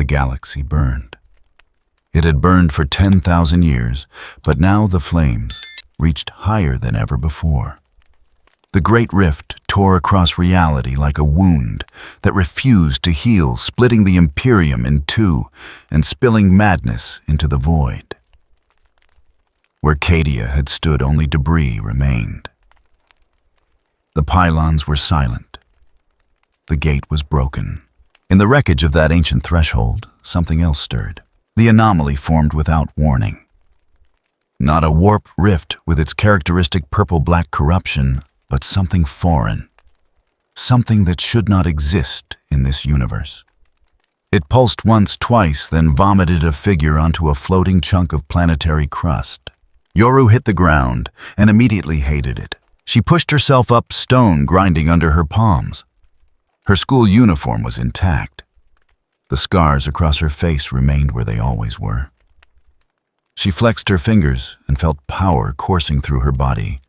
The galaxy burned. It had burned for 10,000 years, but now the flames reached higher than ever before. The Great Rift tore across reality like a wound that refused to heal, splitting the Imperium in two and spilling madness into the void. Where Cadia had stood, only debris remained. The pylons were silent. The gate was broken. In the wreckage of that ancient threshold, something else stirred. The anomaly formed without warning. Not a warp rift with its characteristic purple-black corruption, but something foreign. Something that should not exist in this universe. It pulsed once, twice, then vomited a figure onto a floating chunk of planetary crust. Yoru hit the ground and immediately hated it. She pushed herself up, stone grinding under her palms. Her school uniform was intact. The scars across her face remained where they always were. She flexed her fingers and felt power coursing through her body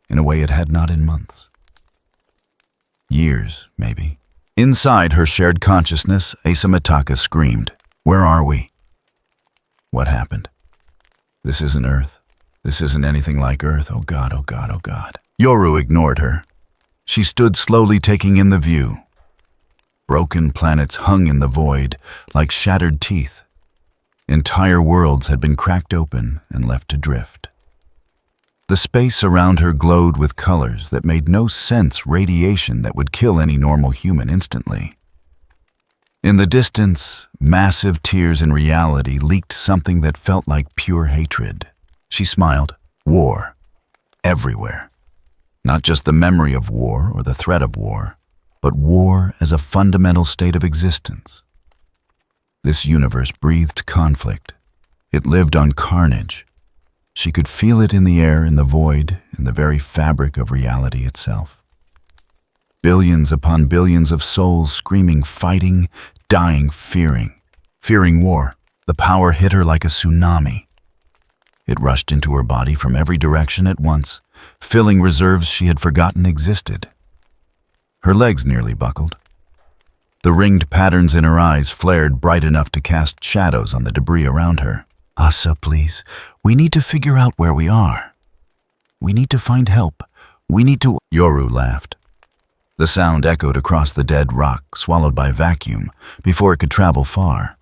in a way it had not in months. Years, maybe. Inside her shared consciousness, Asa Mitaka screamed, "Where are we? What happened? This isn't Earth. This isn't anything like Earth. Oh God, oh God, oh God." Yoru ignored her. She stood slowly taking in the view. Broken planets hung in the void like shattered teeth. Entire worlds had been cracked open and left to drift. The space around her glowed with colors that made no sense, radiation that would kill any normal human instantly. In the distance, massive tears in reality leaked something that felt like pure hatred. She smiled. War. Everywhere. Not just the memory of war or the threat of war, but war as a fundamental state of existence. This universe breathed conflict. It lived on carnage. She could feel it in the air, in the void, in the very fabric of reality itself. Billions upon billions of souls screaming, fighting, dying, fearing war. The power hit her like a tsunami. It rushed into her body from every direction at once, filling reserves she had forgotten existed. Her legs nearly buckled. The ringed patterns in her eyes flared bright enough to cast shadows on the debris around her. "Asa, please. We need to figure out where we are. We need to find help. We need to—" Yoru laughed. The sound echoed across the dead rock, swallowed by vacuum, before it could travel far.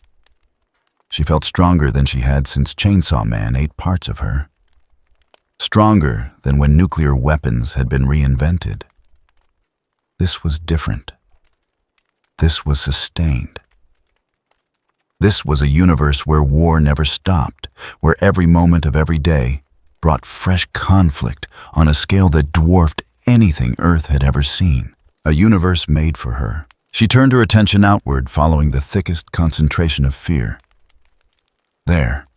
She felt stronger than she had since Chainsaw Man ate parts of her. Stronger than when nuclear weapons had been reinvented. This was different. This was sustained. This was a universe where war never stopped, where every moment of every day brought fresh conflict on a scale that dwarfed anything Earth had ever seen. A universe made for her. She turned her attention outward, following the thickest concentration of fear. There,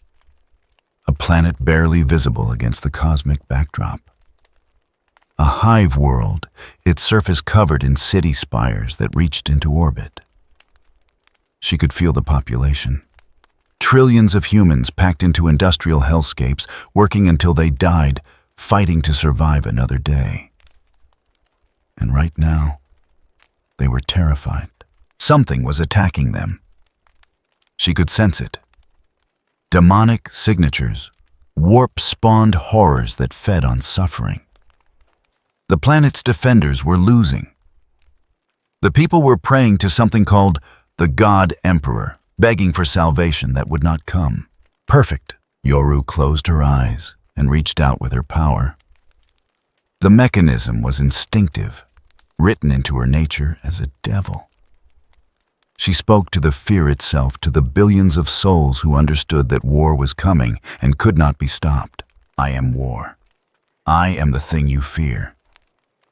a planet barely visible against the cosmic backdrop. A hive world, its surface covered in city spires that reached into orbit. She could feel the population. Trillions of humans packed into industrial hellscapes, working until they died, fighting to survive another day. And right now, they were terrified. Something was attacking them. She could sense it. Demonic signatures, warp-spawned horrors that fed on suffering. The planet's defenders were losing. The people were praying to something called the God Emperor, begging for salvation that would not come. Perfect. Yoru closed her eyes and reached out with her power. The mechanism was instinctive, written into her nature as a devil. She spoke to the fear itself, to the billions of souls who understood that war was coming and could not be stopped. I am war. I am the thing you fear.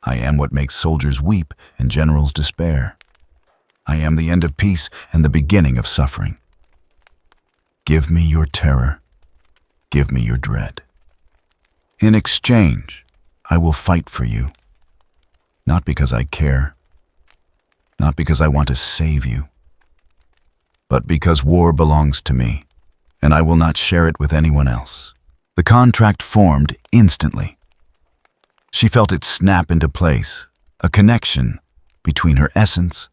I am what makes soldiers weep and generals despair. I am the end of peace and the beginning of suffering. Give me your terror. Give me your dread. In exchange, I will fight for you. Not because I care, not because I want to save you, but because war belongs to me, and I will not share it with anyone else. The contract formed instantly. She felt it snap into place, a connection between her essence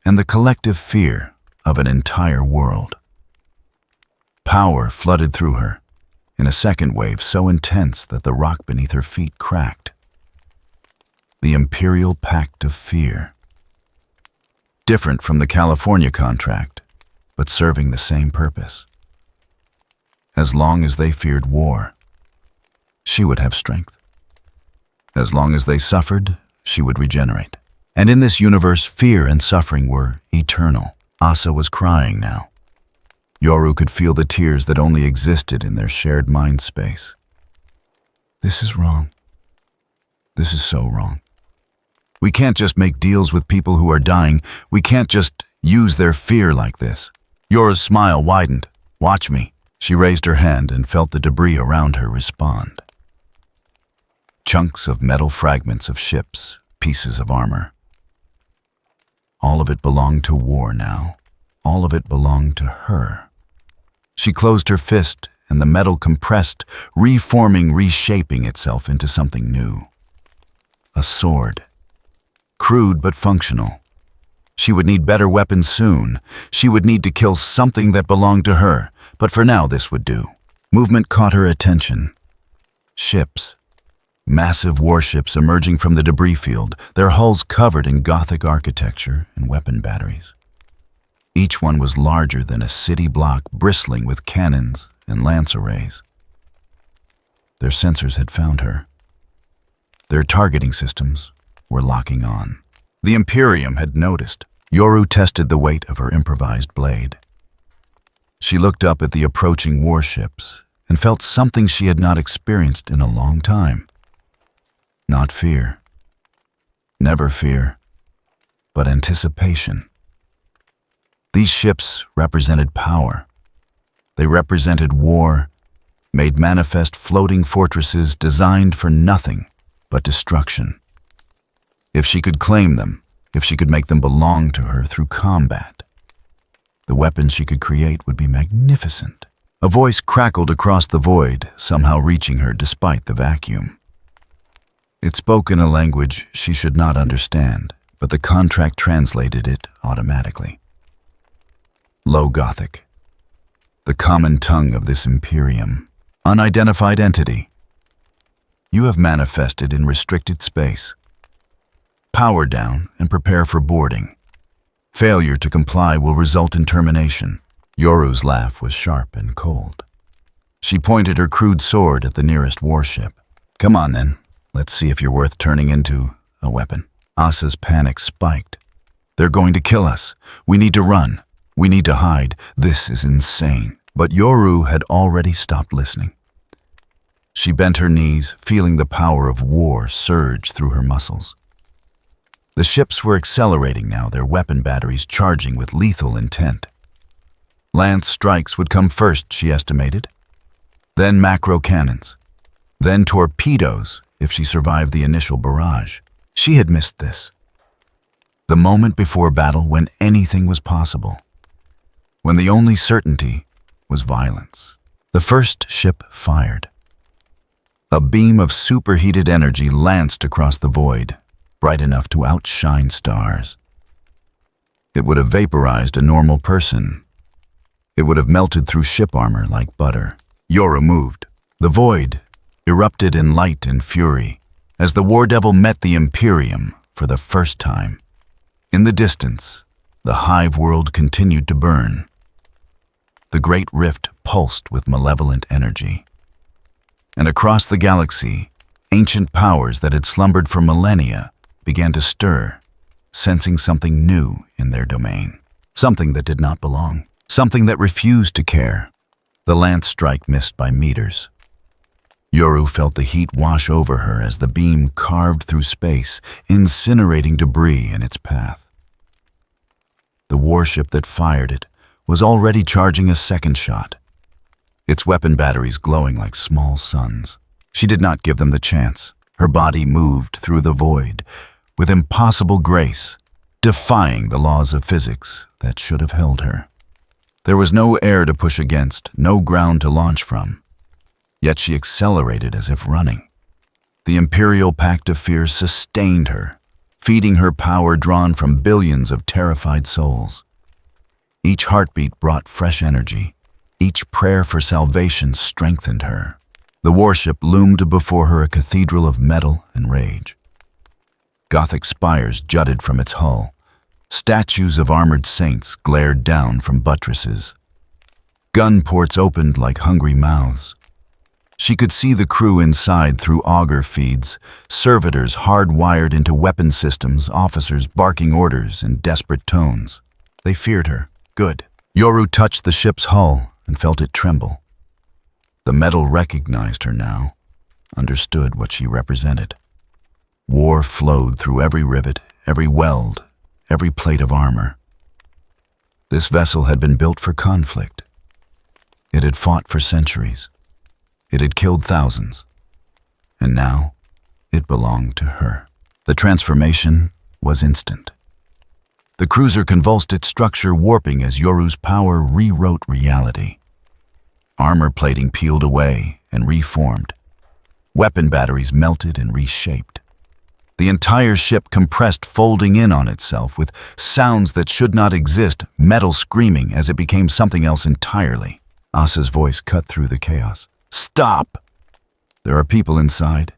and the collective fear of an entire world. Power flooded through her, in a second wave so intense that the rock beneath her feet cracked. The Imperial Pact of Fear. Different from the California contract, but serving the same purpose. As long as they feared war, she would have strength. As long as they suffered, she would regenerate. And in this universe, fear and suffering were eternal. Asa was crying now. Yoru could feel the tears that only existed in their shared mind space. This is wrong. This is so wrong. We can't just make deals with people who are dying. We can't just use their fear like this. Yoru's smile widened. Watch me. She raised her hand and felt the debris around her respond. Chunks of metal fragments of ships, pieces of armor. All of it belonged to war now. All of it belonged to her. She closed her fist, and the metal compressed, reforming, reshaping itself into something new. A sword. Crude but functional. She would need better weapons soon. She would need to kill something that belonged to her, but for now this would do. Movement caught her attention. Ships. Massive warships emerging from the debris field, their hulls covered in gothic architecture and weapon batteries. Each one was larger than a city block, bristling with cannons and lance arrays. Their sensors had found her. Their targeting systems were locking on. The Imperium had noticed. Yoru tested the weight of her improvised blade. She looked up at the approaching warships and felt something she had not experienced in a long time. Not fear. Never fear, but anticipation. These ships represented power. They represented war, made manifest floating fortresses designed for nothing but destruction. If she could claim them, if she could make them belong to her through combat, the weapons she could create would be magnificent. A voice crackled across the void, somehow reaching her despite the vacuum. It spoke in a language she should not understand, but the contract translated it automatically. Low Gothic. The common tongue of this Imperium. Unidentified entity. You have manifested in restricted space. Power down and prepare for boarding. Failure to comply will result in termination. Yoru's laugh was sharp and cold. She pointed her crude sword at the nearest warship. Come on then, let's see if you're worth turning into a weapon. Asa's panic spiked. They're going to kill us. We need to run. We need to hide. This is insane. But Yoru had already stopped listening. She bent her knees, feeling the power of war surge through her muscles. The ships were accelerating now, their weapon batteries charging with lethal intent. Lance strikes would come first, she estimated. Then macro cannons. Then torpedoes, if she survived the initial barrage. She had missed this. The moment before battle when anything was possible. When the only certainty was violence. The first ship fired. A beam of superheated energy lanced across the void, bright enough to outshine stars. It would have vaporized a normal person. It would have melted through ship armor like butter. Yoru moved. The void erupted in light and fury as the war devil met the Imperium for the first time. In the distance, the hive world continued to burn. The great rift pulsed with malevolent energy. And across the galaxy, ancient powers that had slumbered for millennia began to stir, sensing something new in their domain. Something that did not belong. Something that refused to care. The lance strike missed by meters. Yoru felt the heat wash over her as the beam carved through space, incinerating debris in its path. The warship that fired it was already charging a second shot, its weapon batteries glowing like small suns. She did not give them the chance. Her body moved through the void with impossible grace, defying the laws of physics that should have held her. There was no air to push against, no ground to launch from. Yet she accelerated as if running. The Imperial Pact of Fear sustained her, feeding her power drawn from billions of terrified souls. Each heartbeat brought fresh energy. Each prayer for salvation strengthened her. The warship loomed before her, a cathedral of metal and rage. Gothic spires jutted from its hull. Statues of armored saints glared down from buttresses. Gun ports opened like hungry mouths. She could see the crew inside through auger feeds, servitors hardwired into weapon systems, officers barking orders in desperate tones. They feared her. Good. Yoru touched the ship's hull and felt it tremble. The metal recognized her now, understood what she represented. War flowed through every rivet, every weld, every plate of armor. This vessel had been built for conflict. It had fought for centuries. It had killed thousands. And now, it belonged to her. The transformation was instant. The cruiser convulsed its structure, warping as Yoru's power rewrote reality. Armor plating peeled away and reformed. Weapon batteries melted and reshaped. The entire ship compressed, folding in on itself, with sounds that should not exist, metal screaming as it became something else entirely. Asa's voice cut through the chaos. Stop! There are people inside.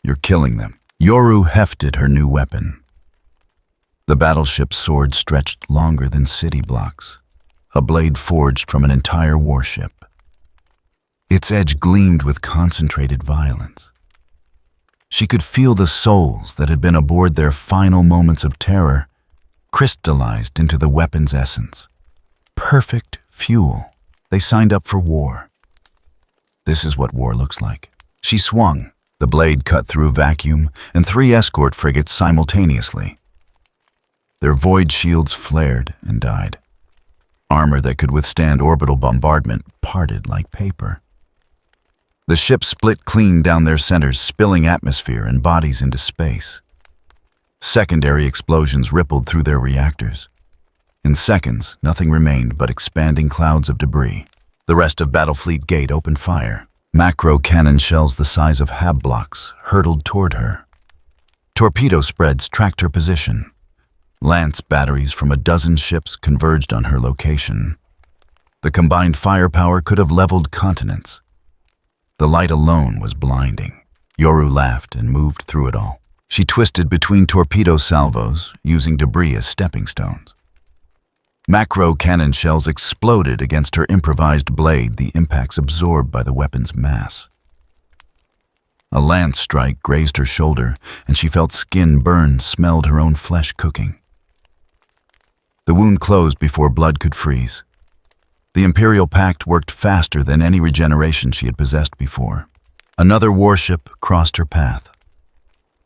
You're killing them. Yoru hefted her new weapon. The battleship's sword stretched longer than city blocks, a blade forged from an entire warship. Its edge gleamed with concentrated violence. She could feel the souls that had been aboard their final moments of terror crystallized into the weapon's essence. Perfect fuel. They signed up for war. This is what war looks like. She swung. The blade cut through vacuum and 3 escort frigates simultaneously. Their void shields flared and died. Armor that could withstand orbital bombardment parted like paper. The ship split clean down their centers, spilling atmosphere and bodies into space. Secondary explosions rippled through their reactors. In seconds, nothing remained but expanding clouds of debris. The rest of Battlefleet Gate opened fire. Macro cannon shells the size of hab blocks hurtled toward her. Torpedo spreads tracked her position. Lance batteries from a dozen ships converged on her location. The combined firepower could have leveled continents. The light alone was blinding. Yoru laughed and moved through it all. She twisted between torpedo salvos, using debris as stepping stones. Macro cannon shells exploded against her improvised blade, the impacts absorbed by the weapon's mass. A lance strike grazed her shoulder, and she felt skin burn, smelled her own flesh cooking. The wound closed before blood could freeze. The Imperial Pact worked faster than any regeneration she had possessed before. Another warship crossed her path.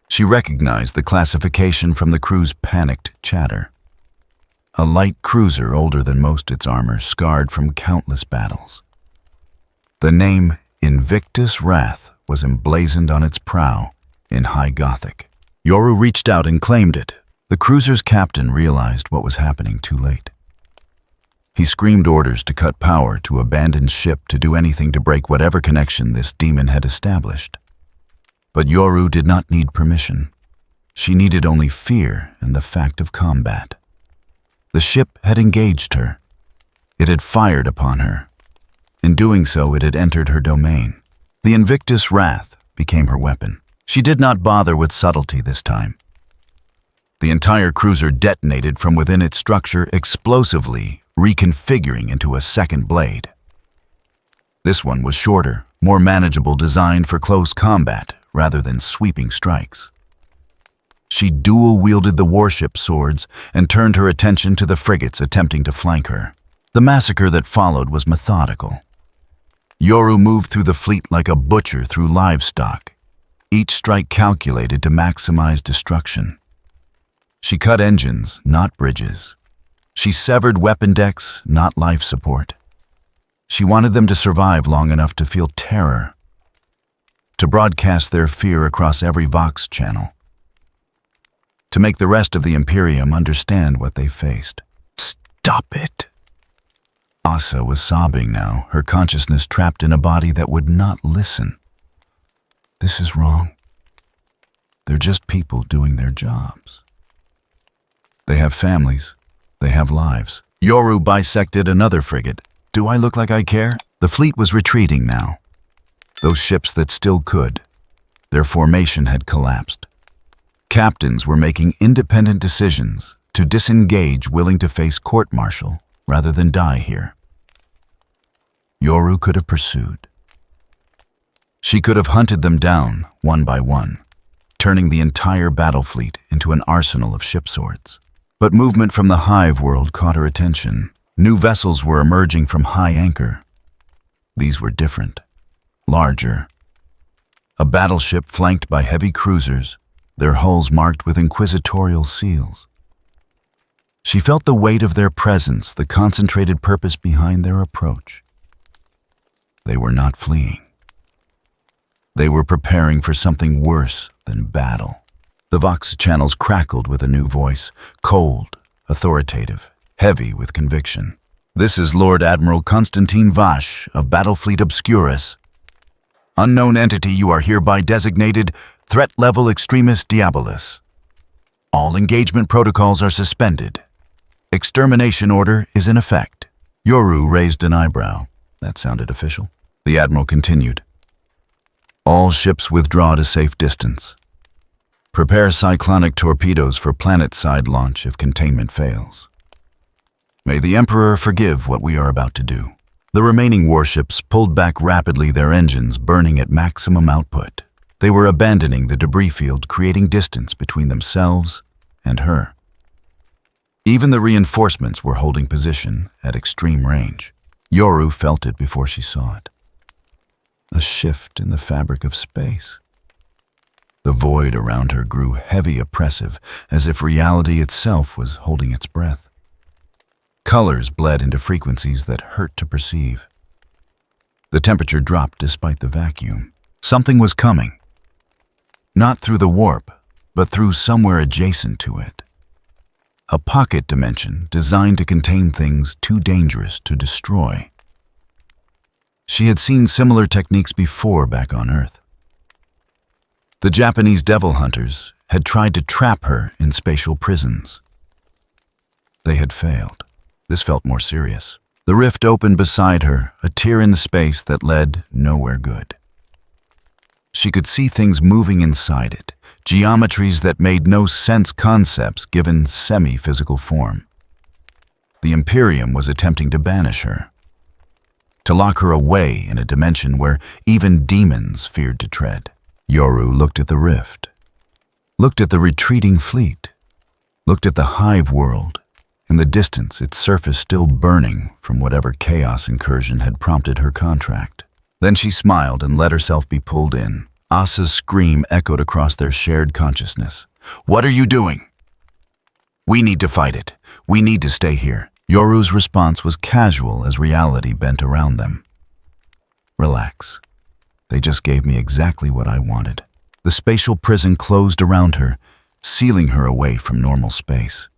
She recognized the classification from the crew's panicked chatter. A light cruiser older than most its armor, scarred from countless battles. The name Invictus Wrath was emblazoned on its prow in High Gothic. Yoru reached out and claimed it. The cruiser's captain realized what was happening too late. He screamed orders to cut power, to abandon ship, to do anything to break whatever connection this demon had established. But Yoru did not need permission. She needed only fear and the fact of combat. The ship had engaged her. It had fired upon her. In doing so, it had entered her domain. The Invictus Wrath became her weapon. She did not bother with subtlety this time. The entire cruiser detonated from within its structure, explosively reconfiguring into a second blade. This one was shorter, more manageable, designed for close combat rather than sweeping strikes. She dual-wielded the warship swords and turned her attention to the frigates attempting to flank her. The massacre that followed was methodical. Yoru moved through the fleet like a butcher through livestock, each strike calculated to maximize destruction. She cut engines, not bridges. She severed weapon decks, not life support. She wanted them to survive long enough to feel terror, to broadcast their fear across every Vox channel, to make the rest of the Imperium understand what they faced. Stop it! Asa was sobbing now, her consciousness trapped in a body that would not listen. This is wrong. They're just people doing their jobs. They have families. They have lives. Yoru bisected another frigate. Do I look like I care? The fleet was retreating now. Those ships that still could. Their formation had collapsed. Captains were making independent decisions to disengage, willing to face court-martial rather than die here. Yoru could have pursued. She could have hunted them down one by one, turning the entire battle fleet into an arsenal of ship swords. But movement from the hive world caught her attention. New vessels were emerging from high anchor. These were different, larger. A battleship flanked by heavy cruisers, their hulls marked with inquisitorial seals. She felt the weight of their presence, the concentrated purpose behind their approach. They were not fleeing. They were preparing for something worse than battle. The Vox channels crackled with a new voice, cold, authoritative, heavy with conviction. This is Lord Admiral Constantine Vash of Battlefleet Obscurus. Unknown entity, you are hereby designated Threat Level Extremis Diabolus. All engagement protocols are suspended. Extermination order is in effect. Yoru raised an eyebrow. That sounded official. The Admiral continued. All ships withdraw to safe distance. Prepare cyclonic torpedoes for planet-side launch if containment fails. May the Emperor forgive what we are about to do. The remaining warships pulled back rapidly, their engines burning at maximum output. They were abandoning the debris field, creating distance between themselves and her. Even the reinforcements were holding position at extreme range. Yoru felt it before she saw it. A shift in the fabric of space. The void around her grew heavy, oppressive, as if reality itself was holding its breath. Colors bled into frequencies that hurt to perceive. The temperature dropped despite the vacuum. Something was coming. Not through the warp, but through somewhere adjacent to it. A pocket dimension designed to contain things too dangerous to destroy. She had seen similar techniques before back on Earth. The Japanese devil hunters had tried to trap her in spatial prisons. They had failed. This felt more serious. The rift opened beside her, a tear in space that led nowhere good. She could see things moving inside it, geometries that made no sense, concepts given semi-physical form. The Imperium was attempting to banish her, to lock her away in a dimension where even demons feared to tread. Yoru looked at the rift, looked at the retreating fleet, looked at the hive world. In the distance, its surface still burning from whatever chaos incursion had prompted her contract. Then she smiled and let herself be pulled in. Asa's scream echoed across their shared consciousness. What are you doing? We need to fight it. We need to stay here. Yoru's response was casual as reality bent around them. Relax. They just gave me exactly what I wanted. The spatial prison closed around her, sealing her away from normal space.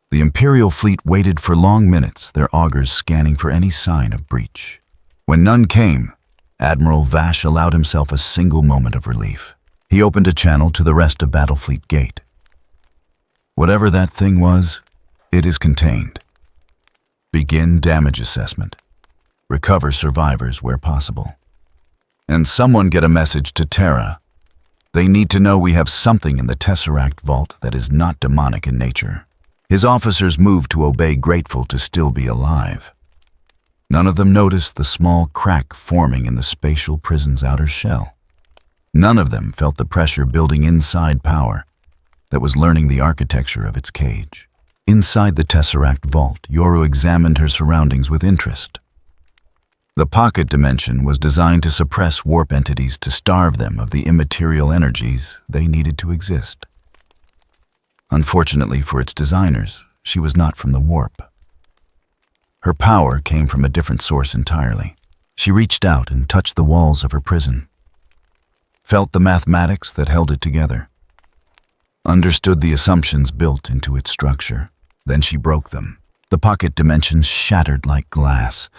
The Imperial fleet waited for long minutes, their augurs scanning for any sign of breach. When none came, Admiral Vash allowed himself a single moment of relief. He opened a channel to the rest of Battlefleet Gate. Whatever that thing was, it is contained. Begin damage assessment. Recover survivors where possible. And someone get a message to Terra. They need to know we have something in the Tesseract vault that is not demonic in nature. His officers moved to obey, grateful to still be alive. None of them noticed the small crack forming in the spatial prison's outer shell. None of them felt the pressure building inside power that was learning the architecture of its cage. Inside the Tesseract vault, Yoru examined her surroundings with interest. The pocket dimension was designed to suppress warp entities, to starve them of the immaterial energies they needed to exist. Unfortunately for its designers, she was not from the warp. Her power came from a different source entirely. She reached out and touched the walls of her prison, felt the mathematics that held it together, understood the assumptions built into its structure. Then she broke them. The pocket dimension shattered like glass.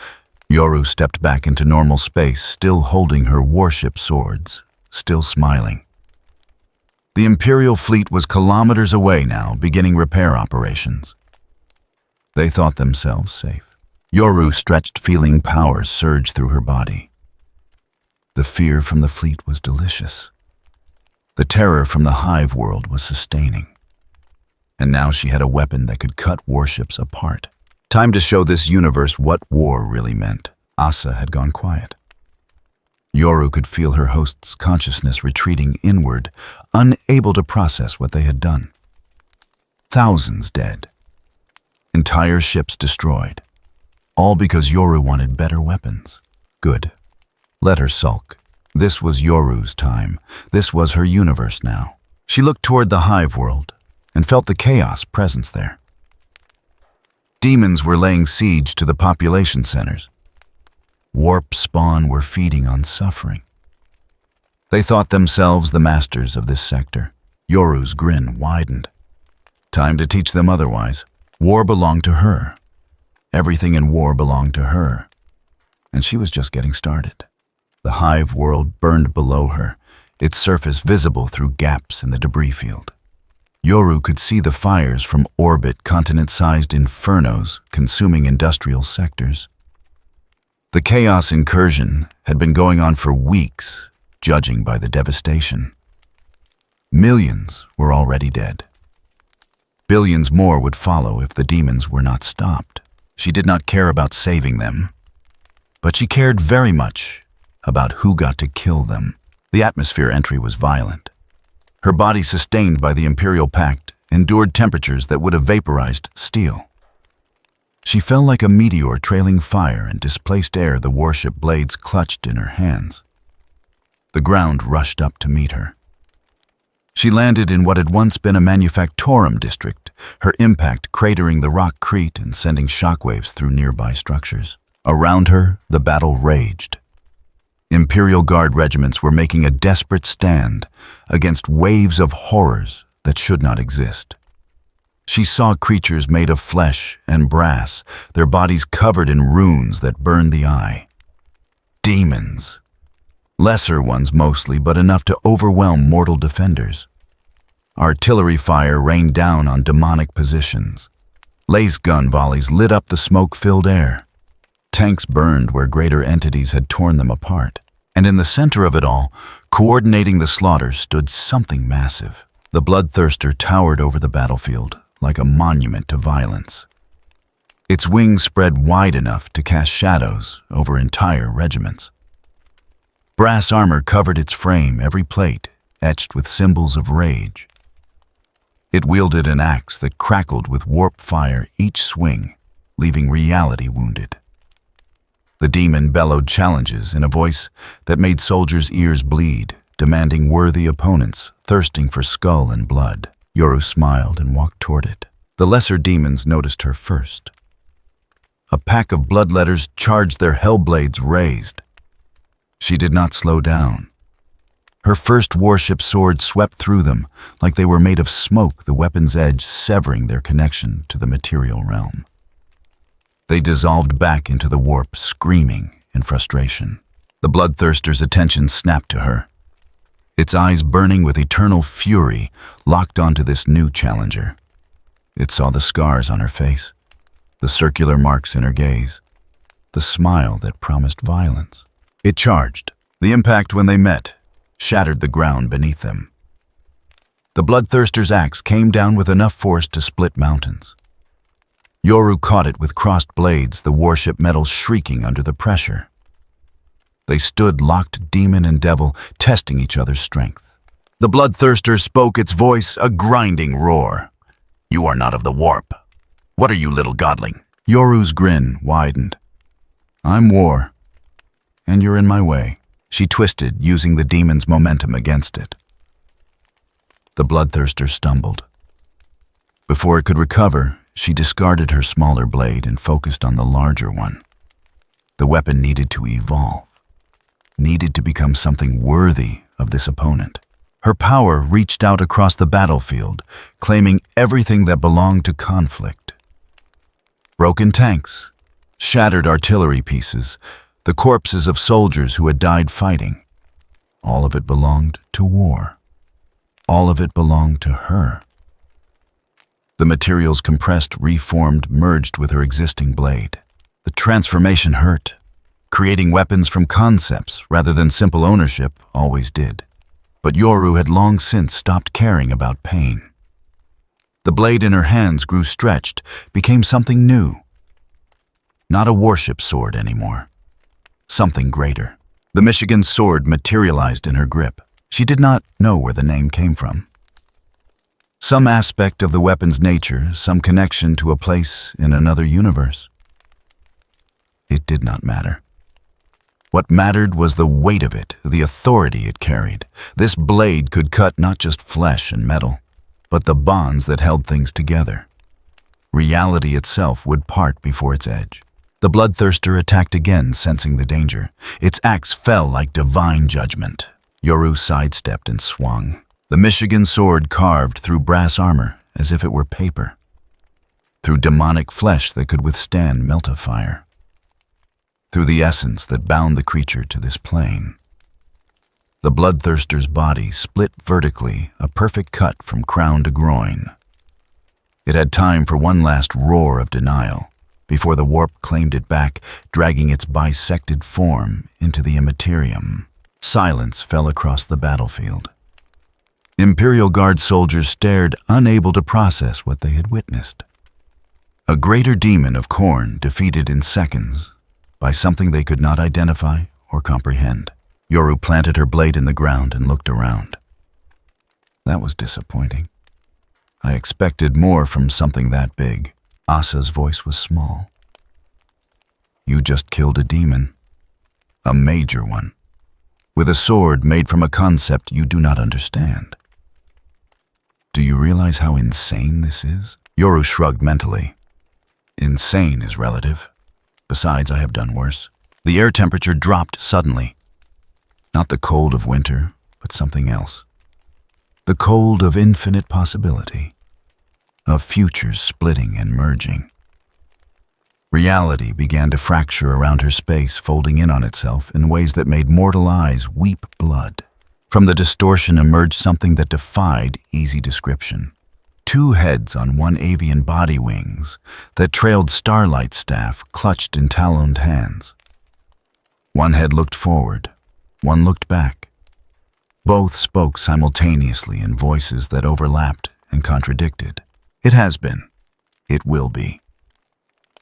Yoru stepped back into normal space, still holding her warship swords, still smiling. The Imperial fleet was kilometers away now, beginning repair operations. They thought themselves safe. Yoru stretched, feeling power surge through her body. The fear from the fleet was delicious. The terror from the hive world was sustaining. And now she had a weapon that could cut warships apart. Time to show this universe what war really meant. Asa had gone quiet. Yoru could feel her host's consciousness retreating inward, unable to process what they had done. Thousands dead. Entire ships destroyed. All because Yoru wanted better weapons. Good. Let her sulk. This was Yoru's time. This was her universe now. She looked toward the hive world and felt the chaos presence there. Demons were laying siege to the population centers. Warp spawn were feeding on suffering. They thought themselves the masters of this sector. Yoru's grin widened. Time to teach them otherwise. War belonged to her. Everything in war belonged to her. And she was just getting started. The hive world burned below her, its surface visible through gaps in the debris field. Yoru could see the fires from orbit, continent-sized infernos consuming industrial sectors. The chaos incursion had been going on for weeks, judging by the devastation. Millions were already dead. Billions more would follow if the demons were not stopped. She did not care about saving them, but she cared very much about who got to kill them. The atmosphere entry was violent. Her body, sustained by the Imperial Pact, endured temperatures that would have vaporized steel. She fell like a meteor trailing fire and displaced air the warship blades clutched in her hands. The ground rushed up to meet her. She landed in what had once been a manufactorum district, her impact cratering the rockcrete and sending shockwaves through nearby structures. Around her, the battle raged. Imperial Guard regiments were making a desperate stand against waves of horrors that should not exist. She saw creatures made of flesh and brass, their bodies covered in runes that burned the eye. Demons. Lesser ones mostly, but enough to overwhelm mortal defenders. Artillery fire rained down on demonic positions. Lace gun volleys lit up the smoke-filled air. Tanks burned where greater entities had torn them apart. And in the center of it all, coordinating the slaughter, stood something massive. The bloodthirster towered over the battlefield like a monument to violence. Its wings spread wide enough to cast shadows over entire regiments. Brass armor covered its frame, every plate etched with symbols of rage. It wielded an axe that crackled with warp fire each swing, leaving reality wounded. The demon bellowed challenges in a voice that made soldiers' ears bleed, demanding worthy opponents, thirsting for skull and blood. Yoru smiled and walked toward it. The lesser demons noticed her first. A pack of bloodletters charged, their hellblades raised. She did not slow down. Her first warship sword swept through them like they were made of smoke, the weapon's edge severing their connection to the material realm. They dissolved back into the warp, screaming in frustration. The bloodthirster's attention snapped to her. Its eyes, burning with eternal fury, locked onto this new challenger. It saw the scars on her face, the circular marks in her gaze, the smile that promised violence. It charged. The impact when they met shattered the ground beneath them. The bloodthirster's axe came down with enough force to split mountains. Yoru caught it with crossed blades, the warship metal shrieking under the pressure. They stood locked, demon and devil, testing each other's strength. The bloodthirster spoke, its voice a grinding roar. "You are not of the warp. What are you, little godling?" Yoru's grin widened. "I'm war, and you're in my way." She twisted, using the demon's momentum against it. The bloodthirster stumbled. Before it could recover, she discarded her smaller blade and focused on the larger one. The weapon needed to evolve, needed to become something worthy of this opponent. Her power reached out across the battlefield, claiming everything that belonged to conflict. Broken tanks, shattered artillery pieces, the corpses of soldiers who had died fighting. All of it belonged to war. All of it belonged to her. The materials compressed, reformed, merged with her existing blade. The transformation hurt. Creating weapons from concepts rather than simple ownership always did. But Yoru had long since stopped caring about pain. The blade in her hands grew stretched, became something new. Not a warship sword anymore. Something greater. The Michigan sword materialized in her grip. She did not know where the name came from. Some aspect of the weapon's nature, some connection to a place in another universe. It did not matter. What mattered was the weight of it, the authority it carried. This blade could cut not just flesh and metal, but the bonds that held things together. Reality itself would part before its edge. The bloodthirster attacked again, sensing the danger. Its axe fell like divine judgment. Yoru sidestepped and swung. The Michigan sword carved through brass armor as if it were paper, through demonic flesh that could withstand melt of fire, through the essence that bound the creature to this plane. The bloodthirster's body split vertically, a perfect cut from crown to groin. It had time for one last roar of denial before the warp claimed it back, dragging its bisected form into the Imperium. Silence fell across the battlefield. Imperial Guard soldiers stared, unable to process what they had witnessed. A greater demon of Khorne defeated in seconds by something they could not identify or comprehend. Yoru planted her blade in the ground and looked around. That was disappointing. I expected more from something that big. Asa's voice was small. You just killed a demon. A major one. With a sword made from a concept you do not understand. Do you realize how insane this is? Yoru shrugged mentally. Insane is relative. Besides, I have done worse. The air temperature dropped suddenly. Not the cold of winter, but something else. The cold of infinite possibility. Of futures splitting and merging. Reality began to fracture around her space, folding in on itself in ways that made mortal eyes weep blood. From the distortion emerged something that defied easy description. Two heads on one avian body wings that trailed starlight staff clutched in taloned hands. One head looked forward, one looked back. Both spoke simultaneously in voices that overlapped and contradicted. It has been. It will be.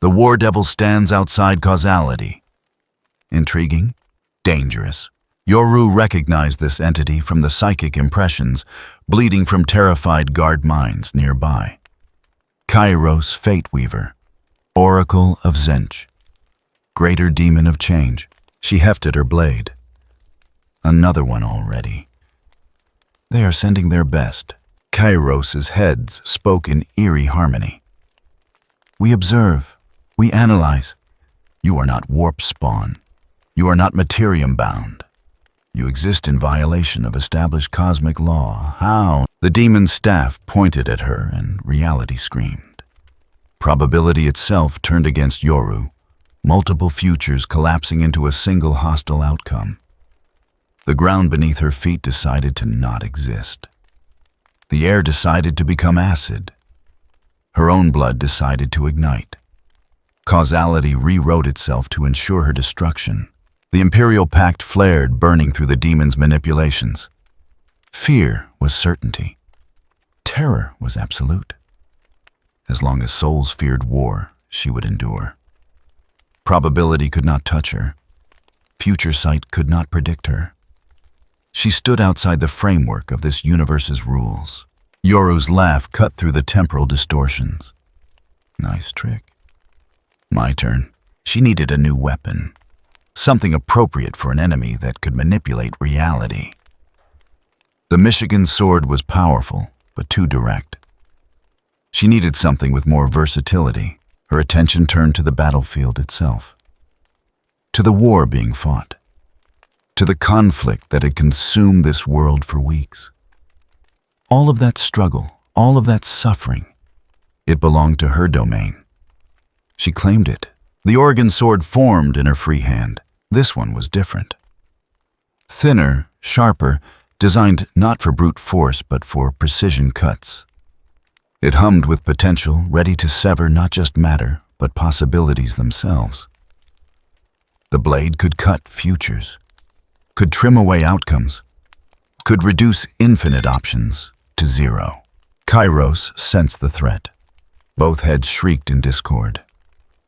The war devil stands outside causality. Intriguing? Dangerous. Yoru recognized this entity from the psychic impressions bleeding from terrified guard minds nearby. Kairos Fate Weaver, Oracle of Zench, Greater Demon of Change. She hefted her blade. Another one already. They are sending their best. Kairos's heads spoke in eerie harmony. We observe. We analyze. You are not warp spawn. You are not materium bound. You exist in violation of established cosmic law. How? The demon's staff pointed at her and reality screamed. Probability itself turned against Yoru, multiple futures collapsing into a single hostile outcome. The ground beneath her feet decided to not exist. The air decided to become acid. Her own blood decided to ignite. Causality rewrote itself to ensure her destruction. The Imperial Pact flared, burning through the demon's manipulations. Fear was certainty. Terror was absolute. As long as souls feared war, she would endure. Probability could not touch her. Future sight could not predict her. She stood outside the framework of this universe's rules. Yoru's laugh cut through the temporal distortions. Nice trick. My turn. She needed a new weapon. Something appropriate for an enemy that could manipulate reality. The Michigan sword was powerful, but too direct. She needed something with more versatility. Her attention turned to the battlefield itself. To the war being fought. To the conflict that had consumed this world for weeks. All of that struggle, all of that suffering, it belonged to her domain. She claimed it. The Oregon sword formed in her free hand. This one was different. Thinner, sharper, designed not for brute force but for precision cuts. It hummed with potential, ready to sever not just matter, but possibilities themselves. The blade could cut futures, could trim away outcomes, could reduce infinite options to zero. Kairos sensed the threat. Both heads shrieked in discord.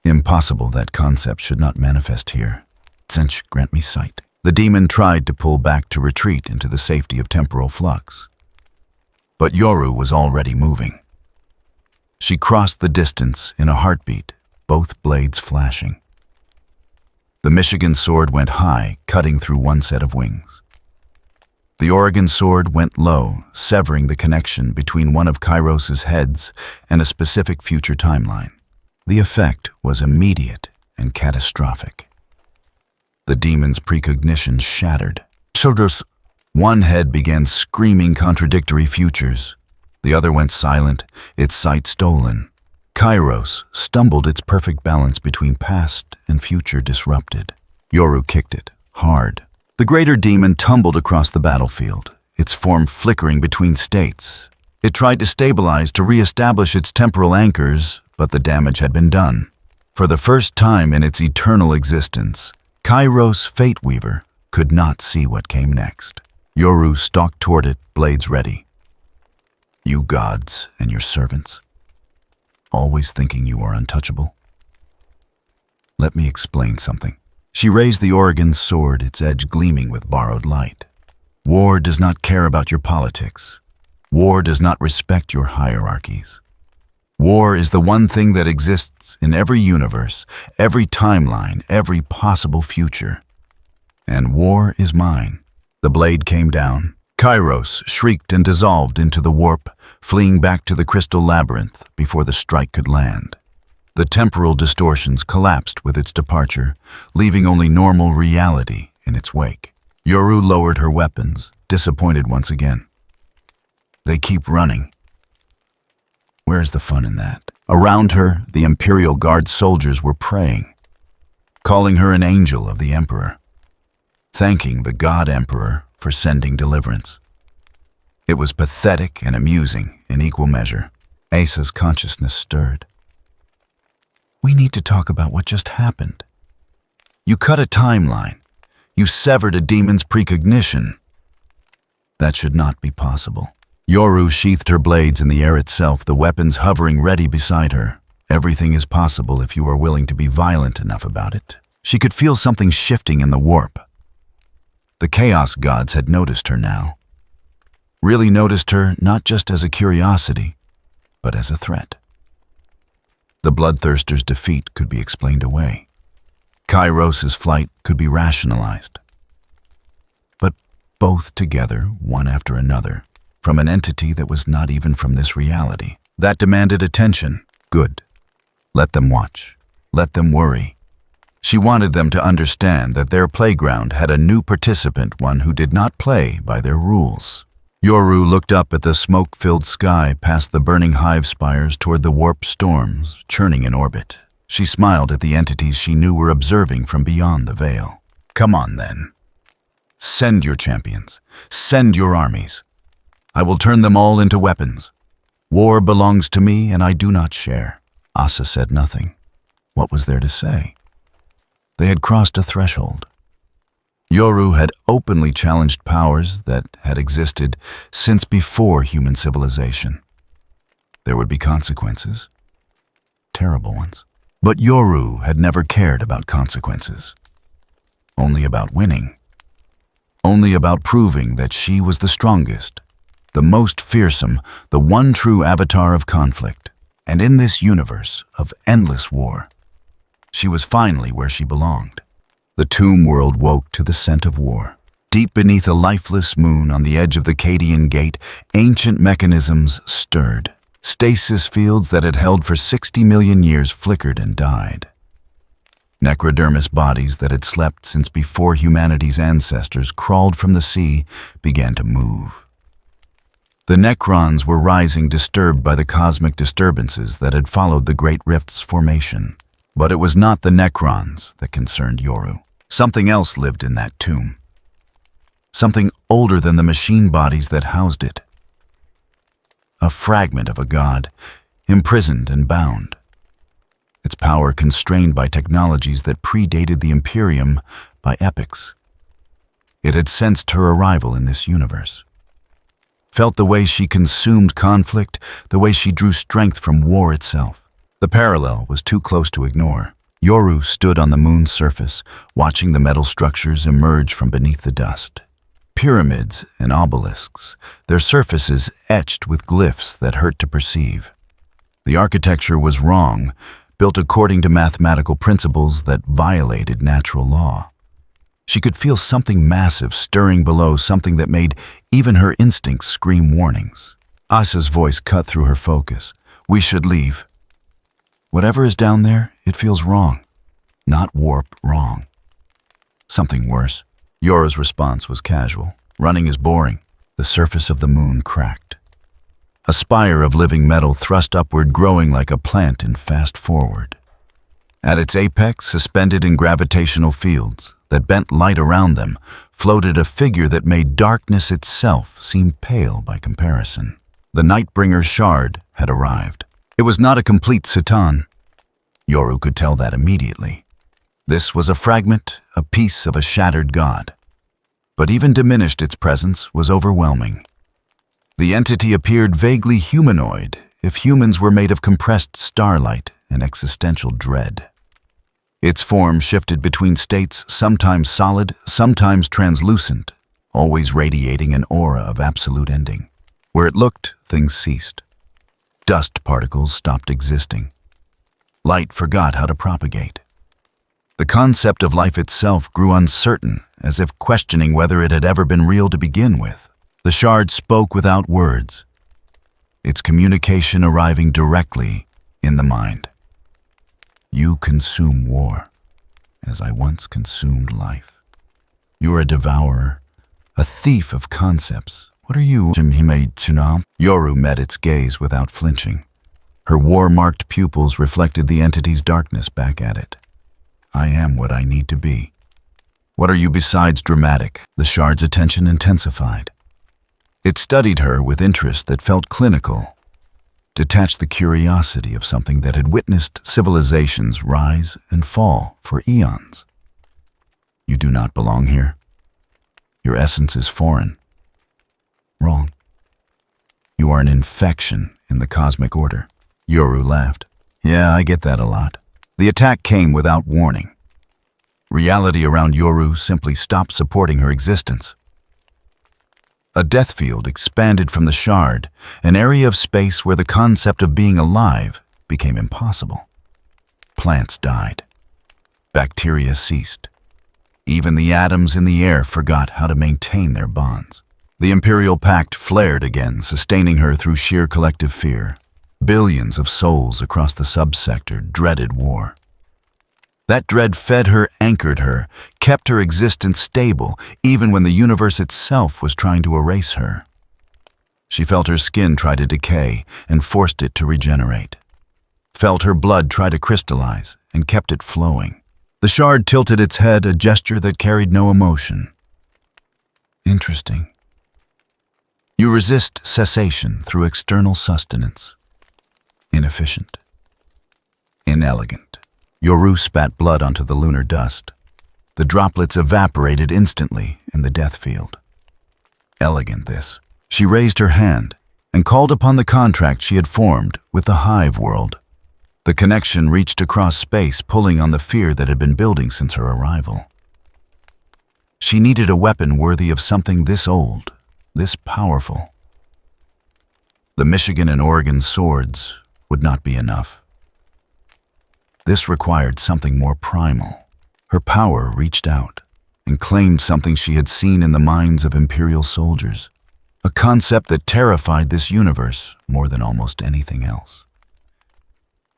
Impossible, that concept should not manifest here. Tsench, grant me sight. The demon tried to pull back to retreat into the safety of temporal flux. But Yoru was already moving. She crossed the distance in a heartbeat, both blades flashing. The Michigan sword went high, cutting through one set of wings. The Oregon sword went low, severing the connection between one of Kairos's heads and a specific future timeline. The effect was immediate and catastrophic. The demon's precognition shattered. One head began screaming contradictory futures. The other went silent, its sight stolen. Kairos stumbled, its perfect balance between past and future disrupted. Yoru kicked it, hard. The greater demon tumbled across the battlefield, its form flickering between states. It tried to stabilize, to re-establish its temporal anchors, but the damage had been done. For the first time in its eternal existence, Kairos Fate Weaver could not see what came next. Yoru stalked toward it, blades ready. You gods and your servants, always thinking you are untouchable. Let me explain something. She raised the Oregon sword, its edge gleaming with borrowed light. War does not care about your politics. War does not respect your hierarchies. War is the one thing that exists in every universe, every timeline, every possible future. And war is mine. The blade came down. Kairos shrieked and dissolved into the warp, fleeing back to the crystal labyrinth before the strike could land. The temporal distortions collapsed with its departure, leaving only normal reality in its wake. Yoru lowered her weapons, disappointed once again. They keep running. Where's the fun in that? Around her, the Imperial Guard soldiers were praying, calling her an angel of the Emperor, thanking the God Emperor for sending deliverance. It was pathetic and amusing in equal measure. Asa's consciousness stirred. We need to talk about what just happened. You cut a timeline. You severed a demon's precognition. That should not be possible. Yoru sheathed her blades in the air itself, the weapons hovering ready beside her. Everything is possible if you are willing to be violent enough about it. She could feel something shifting in the warp. The Chaos Gods had noticed her now. Really noticed her not just as a curiosity, but as a threat. The Bloodthirster's defeat could be explained away. Kairos's flight could be rationalized. But both together, one after another, from an entity that was not even from this reality, that demanded attention. Good. Let them watch. Let them worry. She wanted them to understand that their playground had a new participant, one who did not play by their rules. Yoru looked up at the smoke-filled sky past the burning hive spires toward the warp storms churning in orbit. She smiled at the entities she knew were observing from beyond the veil. Come on, then. Send your champions. Send your armies. I will turn them all into weapons. War belongs to me, and I do not share. Asa said nothing. What was there to say? They had crossed a threshold. Yoru had openly challenged powers that had existed since before human civilization. There would be consequences. Terrible ones. But Yoru had never cared about consequences. Only about winning. Only about proving that she was the strongest, the most fearsome, the one true avatar of conflict. And in this universe of endless war, she was finally where she belonged. The tomb world woke to the scent of war. Deep beneath a lifeless moon on the edge of the Cadian Gate, ancient mechanisms stirred. Stasis fields that had held for 60 million years flickered and died. Necrodermis bodies that had slept since before humanity's ancestors crawled from the sea began to move. The Necrons were rising, disturbed by the cosmic disturbances that had followed the Great Rift's formation. But it was not the Necrons that concerned Yoru. Something else lived in that tomb. Something older than the machine bodies that housed it. a fragment of a god, imprisoned and bound. Its power constrained by technologies that predated the Imperium by epochs. It had sensed her arrival in this universe. Felt the way she consumed conflict, the way she drew strength from war itself. The parallel was too close to ignore. Yoru stood on the moon's surface, watching the metal structures emerge from beneath the dust. Pyramids and obelisks, their surfaces etched with glyphs that hurt to perceive. The architecture was wrong, built according to mathematical principles that violated natural law. She could feel something massive stirring below, something that made even her instincts scream warnings. Asa's voice cut through her focus. "We should leave. Whatever is down there, it feels wrong. Not warp wrong. Something worse." Yoru's response was casual. "Running is boring." The surface of the moon cracked. A spire of living metal thrust upward, growing like a plant in fast forward. At its apex, suspended in gravitational fields that bent light around them, floated a figure that made darkness itself seem pale by comparison. The Nightbringer's shard had arrived. It was not a complete Satan. Yoru could tell that immediately. This was a fragment, a piece of a shattered god. But even diminished, its presence was overwhelming. The entity appeared vaguely humanoid, if humans were made of compressed starlight and existential dread. Its form shifted between states, sometimes solid, sometimes translucent, always radiating an aura of absolute ending. Where it looked, things ceased. Dust particles stopped existing. Light forgot how to propagate. The concept of life itself grew uncertain, as if questioning whether it had ever been real to begin with. The shard spoke without words, its communication arriving directly in the mind. "You consume war, as I once consumed life. You are a devourer, a thief of concepts. What are you, Jimhime Tsunam?" Yoru met its gaze without flinching. Her war-marked pupils reflected the entity's darkness back at it. "I am what I need to be." "What are you besides dramatic?" The shard's attention intensified. It studied her with interest that felt clinical, detached the curiosity of something that had witnessed civilizations rise and fall for eons. "You do not belong here. Your essence is foreign." "Wrong. You are an infection in the cosmic order." Yoru laughed. "Yeah, I get that a lot." The attack came without warning. Reality around Yoru simply stopped supporting her existence. A death field expanded from the shard, an area of space where the concept of being alive became impossible. Plants died. Bacteria ceased. Even the atoms in the air forgot how to maintain their bonds. The Imperial Pact flared again, sustaining her through sheer collective fear. Billions of souls across the subsector dreaded war. That dread fed her, anchored her, kept her existence stable, even when the universe itself was trying to erase her. She felt her skin try to decay and forced it to regenerate. Felt her blood try to crystallize and kept it flowing. The shard tilted its head, a gesture that carried no emotion. "Interesting. You resist cessation through external sustenance. Inefficient. Inelegant." Yoru spat blood onto the lunar dust. The droplets evaporated instantly in the death field. Elegant, this. She raised her hand and called upon the contract she had formed with the hive world. The connection reached across space, pulling on the fear that had been building since her arrival. She needed a weapon worthy of something this old, this powerful. The Michigan and Oregon swords would not be enough. This required something more primal. Her power reached out and claimed something she had seen in the minds of Imperial soldiers, a concept that terrified this universe more than almost anything else.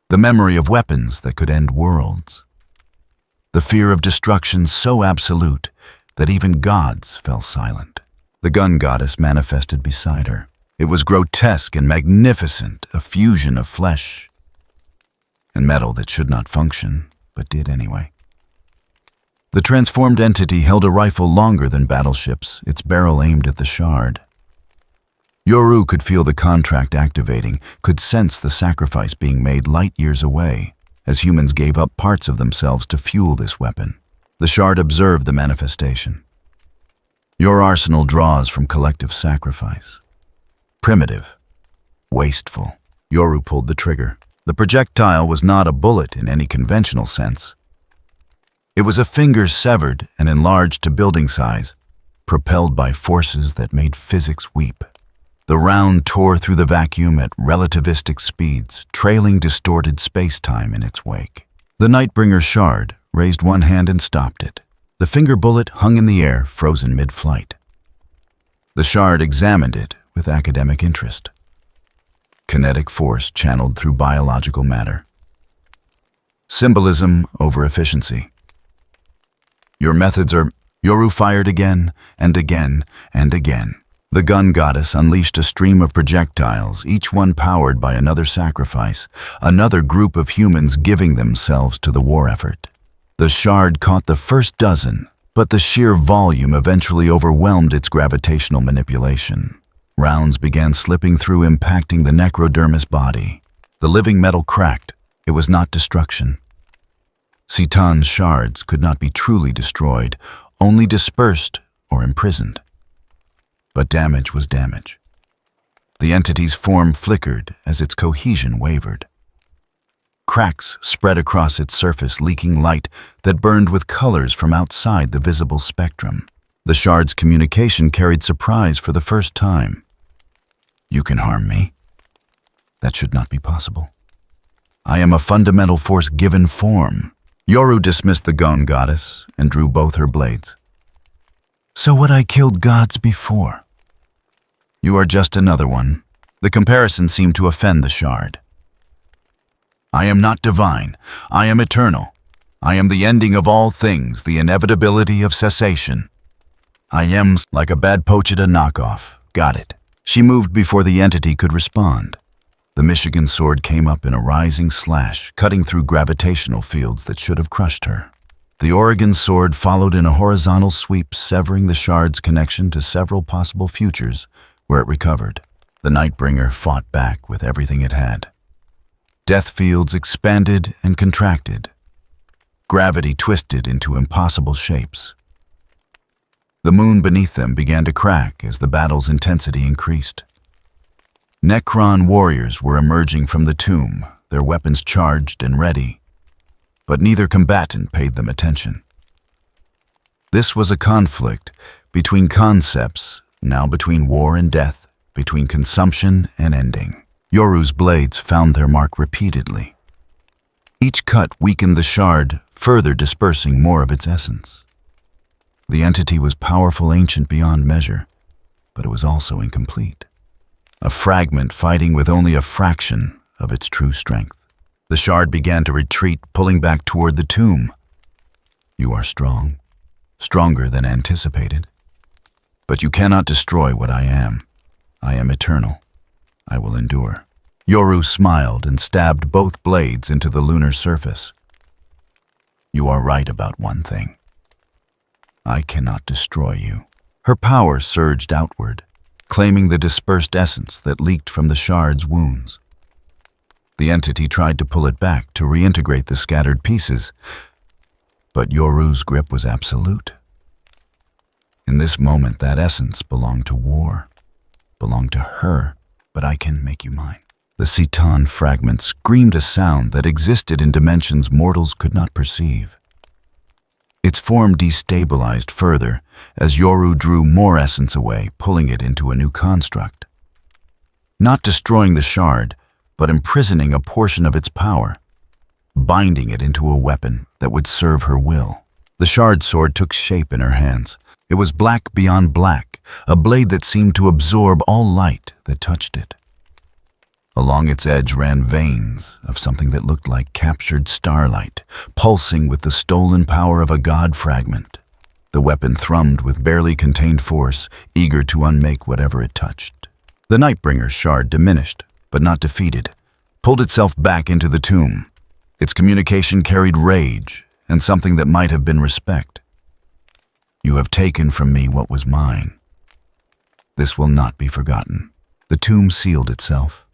The memory of weapons that could end worlds. The fear of destruction so absolute that even gods fell silent. The gun goddess manifested beside her. It was grotesque and magnificent, a fusion of flesh and metal that should not function, but did anyway. The transformed entity held a rifle longer than battleships, its barrel aimed at the shard. Yoru could feel the contract activating, could sense the sacrifice being made light years away, as humans gave up parts of themselves to fuel this weapon. The shard observed the manifestation. Your arsenal draws from collective sacrifice. Primitive. Wasteful. Yoru pulled the trigger. The projectile was not a bullet in any conventional sense. It was a finger severed and enlarged to building size, propelled by forces that made physics weep. The round tore through the vacuum at relativistic speeds, trailing distorted space-time in its wake. The Nightbringer shard raised one hand and stopped it. The finger bullet hung in the air, frozen mid-flight. The shard examined it with academic interest. Kinetic force channeled through biological matter. Symbolism over efficiency. Your methods are... Yoru fired again and again and again. The gun goddess unleashed a stream of projectiles, each one powered by another sacrifice, another group of humans giving themselves to the war effort. The shard caught the first dozen, but the sheer volume eventually overwhelmed its gravitational manipulation. Rounds began slipping through, impacting the necrodermis body. The living metal cracked. It was not destruction. Citan's shards could not be truly destroyed, only dispersed or imprisoned. But damage was damage. The entity's form flickered as its cohesion wavered. Cracks spread across its surface, leaking light that burned with colors from outside the visible spectrum. The shard's communication carried surprise for the first time. You can harm me? That should not be possible. I am a fundamental force given form. Yoru dismissed the gun goddess and drew both her blades. So what I killed gods before? You are just another one. The comparison seemed to offend the shard. I am not divine. I am eternal. I am the ending of all things, the inevitability of cessation. I am like a bad Pochita knockoff. Got it. She moved before the entity could respond. The Michigan sword came up in a rising slash, cutting through gravitational fields that should have crushed her. The Oregon sword followed in a horizontal sweep, severing the shard's connection to several possible futures where it recovered. The Nightbringer fought back with everything it had. Death fields expanded and contracted. Gravity twisted into impossible shapes. The moon beneath them began to crack as the battle's intensity increased. Necron warriors were emerging from the tomb, their weapons charged and ready. But neither combatant paid them attention. This was a conflict between concepts, now between war and death, between consumption and ending. Yoru's blades found their mark repeatedly. Each cut weakened the shard, further dispersing more of its essence. The entity was powerful, ancient beyond measure, but it was also incomplete. A fragment fighting with only a fraction of its true strength. The shard began to retreat, pulling back toward the tomb. You are strong, stronger than anticipated. But you cannot destroy what I am. I am eternal. I will endure. Yoru smiled and stabbed both blades into the lunar surface. You are right about one thing. I cannot destroy you. Her power surged outward, claiming the dispersed essence that leaked from the shard's wounds. The entity tried to pull it back to reintegrate the scattered pieces, but Yoru's grip was absolute. In this moment, that essence belonged to war, belonged to her, but I can make you mine. The Citan fragment screamed a sound that existed in dimensions mortals could not perceive. Its form destabilized further as Yoru drew more essence away, pulling it into a new construct. Not destroying the shard, but imprisoning a portion of its power, binding it into a weapon that would serve her will. The shard sword took shape in her hands. It was black beyond black, a blade that seemed to absorb all light that touched it. Along its edge ran veins of something that looked like captured starlight, pulsing with the stolen power of a god fragment. The weapon thrummed with barely contained force, eager to unmake whatever it touched. The Nightbringer's shard diminished, but not defeated, pulled itself back into the tomb. Its communication carried rage and something that might have been respect. You have taken from me what was mine. This will not be forgotten. The tomb sealed itself.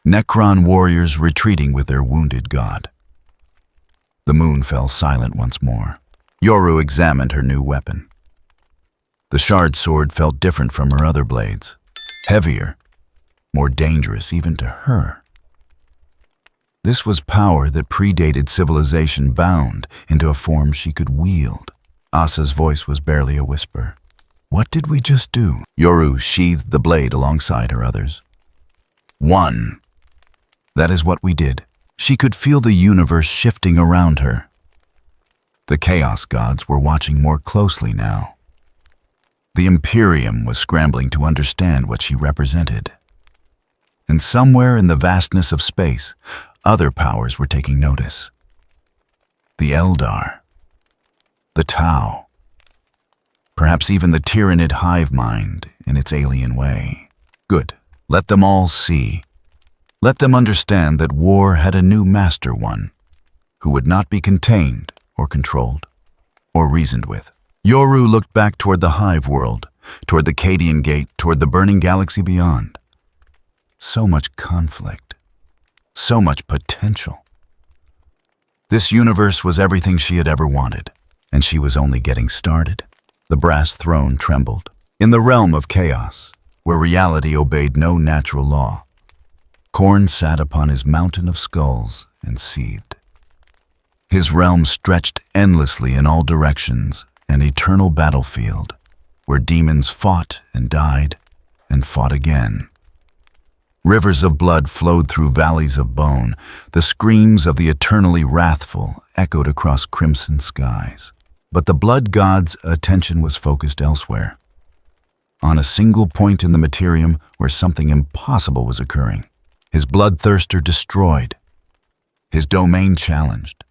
Necron warriors retreating with their wounded god. The moon fell silent once more. Yoru examined her new weapon. The shard sword felt different from her other blades. Heavier, more dangerous even to her. This was power that predated civilization, bound into a form she could wield. Asa's voice was barely a whisper. What did we just do? Yoru sheathed the blade alongside her others. One. That is what we did. She could feel the universe shifting around her. The Chaos Gods were watching more closely now. The Imperium was scrambling to understand what she represented. And somewhere in the vastness of space, other powers were taking notice. The Eldar. The Tau. Perhaps even the Tyrannid hive mind in its alien way. Good. Let them all see. Let them understand that war had a new master one, who would not be contained or controlled or reasoned with. Yoru looked back toward the hive world, toward the Cadian Gate, toward the burning galaxy beyond. So much conflict. So much potential. This universe was everything she had ever wanted, and she was only getting started. The brass throne trembled. In the realm of chaos, where reality obeyed no natural law, Khorne sat upon his mountain of skulls and seethed. His realm stretched endlessly in all directions, an eternal battlefield, where demons fought and died and fought again. Rivers of blood flowed through valleys of bone. The screams of the eternally wrathful echoed across crimson skies. But the blood god's attention was focused elsewhere, on a single point in the Imperium where something impossible was occurring. His bloodthirster destroyed, his domain challenged,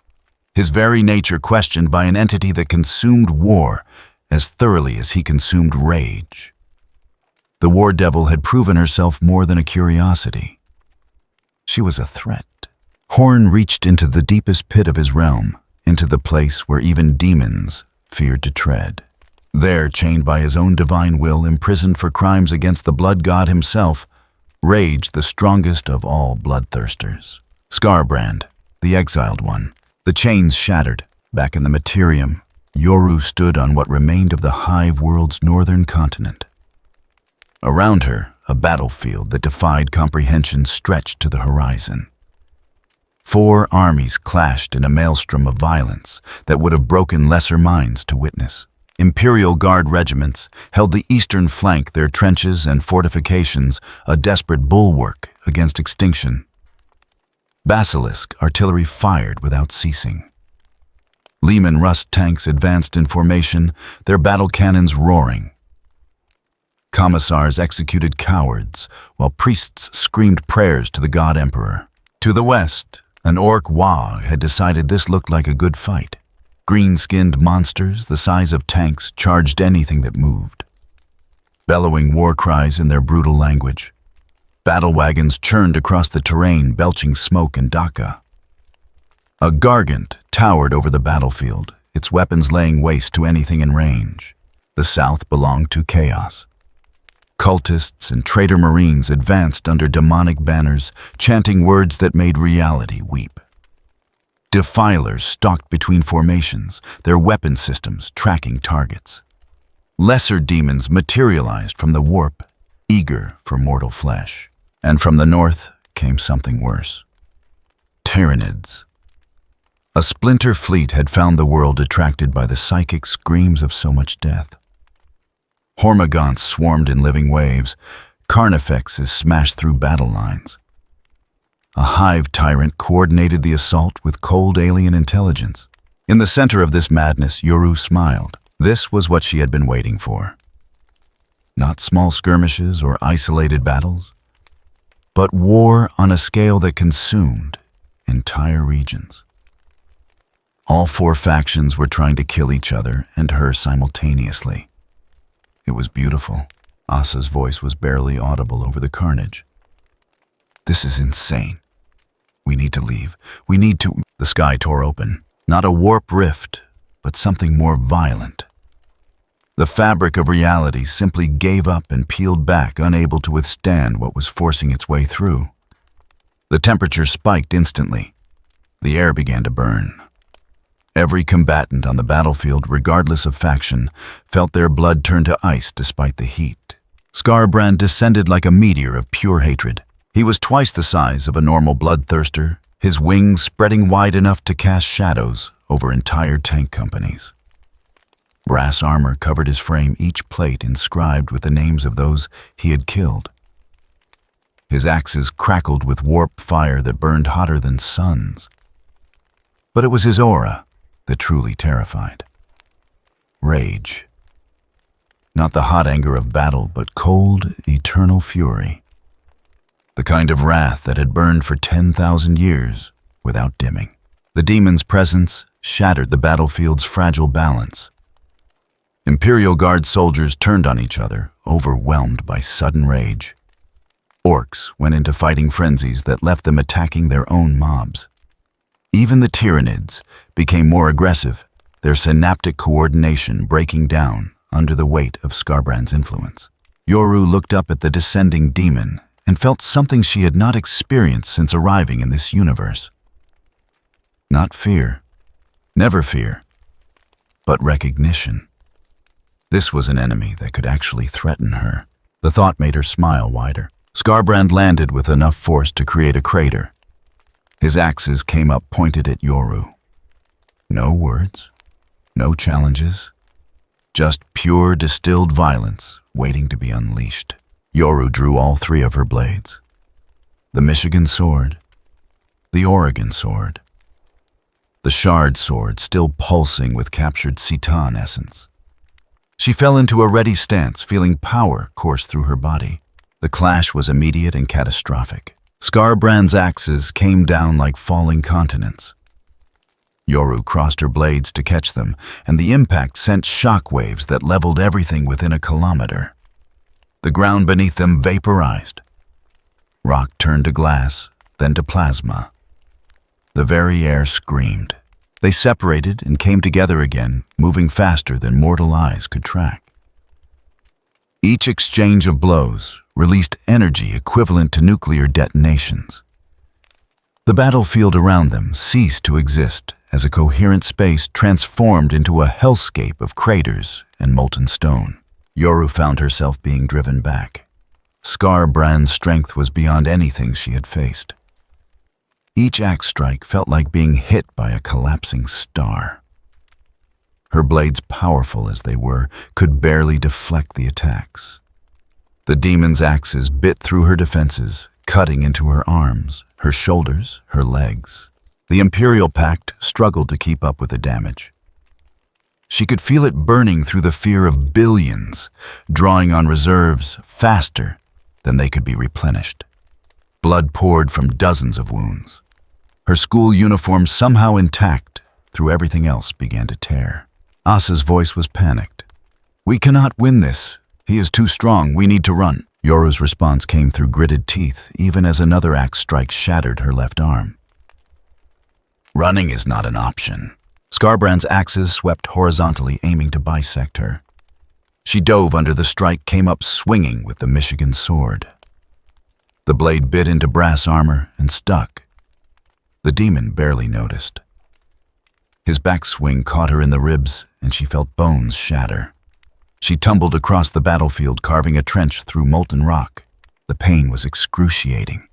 his very nature questioned by an entity that consumed war as thoroughly as he consumed rage. The war devil had proven herself more than a curiosity. She was a threat. Khorne reached into the deepest pit of his realm, into the place where even demons feared to tread. There, chained by his own divine will, imprisoned for crimes against the blood god himself, raged the strongest of all bloodthirsters. Skarbrand, the exiled one. The chains shattered. Back in the Imperium, Yoru stood on what remained of the hive world's northern continent. Around her, a battlefield that defied comprehension stretched to the horizon. 4 armies clashed in a maelstrom of violence that would have broken lesser minds to witness. Imperial Guard regiments held the eastern flank, their trenches and fortifications a desperate bulwark against extinction. Basilisk artillery fired without ceasing. Leman Russ tanks advanced in formation, their battle cannons roaring. Commissars executed cowards, while priests screamed prayers to the God Emperor. To the west, an orc Wa had decided this looked like a good fight. Green-skinned monsters, the size of tanks, charged anything that moved, bellowing war cries in their brutal language. Battle wagons churned across the terrain, belching smoke and daca. A Gargant towered over the battlefield, its weapons laying waste to anything in range. The south belonged to chaos. Cultists and traitor marines advanced under demonic banners, chanting words that made reality weep. Defilers stalked between formations, their weapon systems tracking targets. Lesser demons materialized from the warp, eager for mortal flesh. And from the north came something worse. Tyrannids. A splinter fleet had found the world attracted by the psychic screams of so much death. Hormagaunts swarmed in living waves, carnifexes smashed through battle lines. A hive tyrant coordinated the assault with cold alien intelligence. In the center of this madness, Yoru smiled. This was what she had been waiting for. Not small skirmishes or isolated battles, but war on a scale that consumed entire regions. All 4 factions were trying to kill each other and her simultaneously. It was beautiful. Asa's voice was barely audible over the carnage. This is insane. We need to leave. We need to... The sky tore open. Not a warp rift, but something more violent. The fabric of reality simply gave up and peeled back, unable to withstand what was forcing its way through. The temperature spiked instantly. The air began to burn. Every combatant on the battlefield, regardless of faction, felt their blood turn to ice despite the heat. Skarbrand descended like a meteor of pure hatred. He was twice the size of a normal bloodthirster, his wings spreading wide enough to cast shadows over entire tank companies. Brass armor covered his frame, each plate inscribed with the names of those he had killed. His axes crackled with warp fire that burned hotter than suns. But it was his aura that truly terrified. Rage. Not the hot anger of battle, but cold, eternal fury. The kind of wrath that had burned for 10,000 years without dimming. The demon's presence shattered the battlefield's fragile balance. Imperial Guard soldiers turned on each other, overwhelmed by sudden rage. Orcs went into fighting frenzies that left them attacking their own mobs. Even the Tyranids became more aggressive, their synaptic coordination breaking down under the weight of Skarbrand's influence. Yoru looked up at the descending demon and felt something she had not experienced since arriving in this universe. Not fear, never fear, but recognition. This was an enemy that could actually threaten her. The thought made her smile wider. Skarbrand landed with enough force to create a crater. His axes came up pointed at Yoru. No words, no challenges, just pure distilled violence waiting to be unleashed. Yoru drew all three of her blades. The Michigan sword, the Oregon sword, the shard sword still pulsing with captured Citan essence. She fell into a ready stance, feeling power course through her body. The clash was immediate and catastrophic. Skarbrand's axes came down like falling continents. Yoru crossed her blades to catch them, and the impact sent shockwaves that leveled everything within a kilometer. The ground beneath them vaporized. Rock turned to glass, then to plasma. The very air screamed. They separated and came together again, moving faster than mortal eyes could track. Each exchange of blows released energy equivalent to nuclear detonations. The battlefield around them ceased to exist as a coherent space transformed into a hellscape of craters and molten stone. Yoru found herself being driven back. Skarbrand's strength was beyond anything she had faced. Each axe strike felt like being hit by a collapsing star. Her blades, powerful as they were, could barely deflect the attacks. The demon's axes bit through her defenses, cutting into her arms, her shoulders, her legs. The Imperial Pact struggled to keep up with the damage. She could feel it burning through the fear of billions, drawing on reserves faster than they could be replenished. Blood poured from dozens of wounds. Her school uniform, somehow intact through everything else, began to tear. Asa's voice was panicked. "We cannot win this. He is too strong. We need to run." Yoru's response came through gritted teeth, even as another axe strike shattered her left arm. Running is not an option. Skarbrand's axes swept horizontally, aiming to bisect her. She dove under the strike, came up swinging with the Michigan sword. The blade bit into brass armor and stuck. The demon barely noticed. His backswing caught her in the ribs, and she felt bones shatter. She tumbled across the battlefield, carving a trench through molten rock. The pain was excruciating.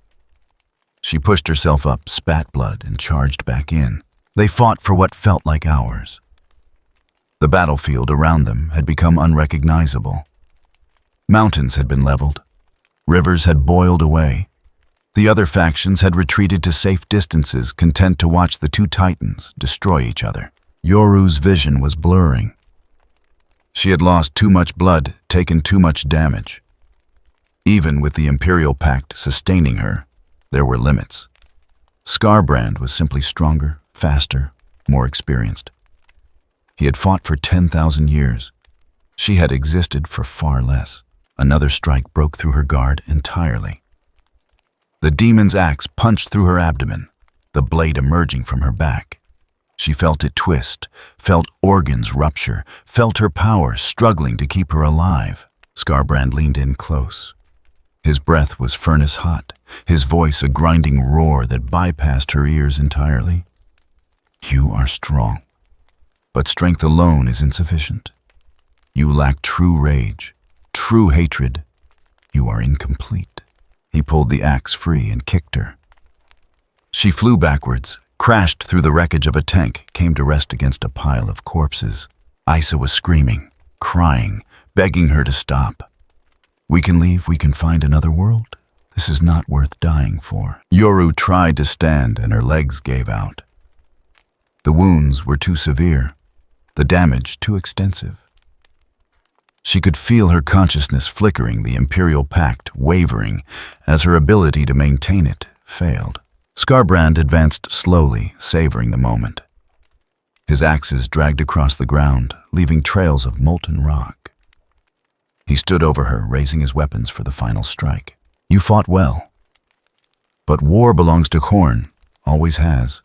She pushed herself up, spat blood, and charged back in. They fought for what felt like hours. The battlefield around them had become unrecognizable. Mountains had been leveled. Rivers had boiled away. The other factions had retreated to safe distances, content to watch the two titans destroy each other. Yoru's vision was blurring. She had lost too much blood, taken too much damage. Even with the Imperial Pact sustaining her, there were limits. Skarbrand was simply stronger, faster, more experienced. He had fought for 10,000 years. She had existed for far less. Another strike broke through her guard entirely. The demon's axe punched through her abdomen, the blade emerging from her back. She felt it twist, felt organs rupture, felt her power struggling to keep her alive. Skarbrand leaned in close. His breath was furnace hot, his voice a grinding roar that bypassed her ears entirely. You are strong, but strength alone is insufficient. You lack true rage, true hatred. You are incomplete. He pulled the axe free and kicked her. She flew backwards, crashed through the wreckage of a tank, came to rest against a pile of corpses. Isa was screaming, crying, begging her to stop. We can leave, we can find another world. This is not worth dying for. Yoru tried to stand and her legs gave out. The wounds were too severe, the damage too extensive. She could feel her consciousness flickering, the Imperial Pact wavering as her ability to maintain it failed. Skarbrand advanced slowly, savoring the moment. His axes dragged across the ground, leaving trails of molten rock. He stood over her, raising his weapons for the final strike. You fought well. But war belongs to Khorne, always has,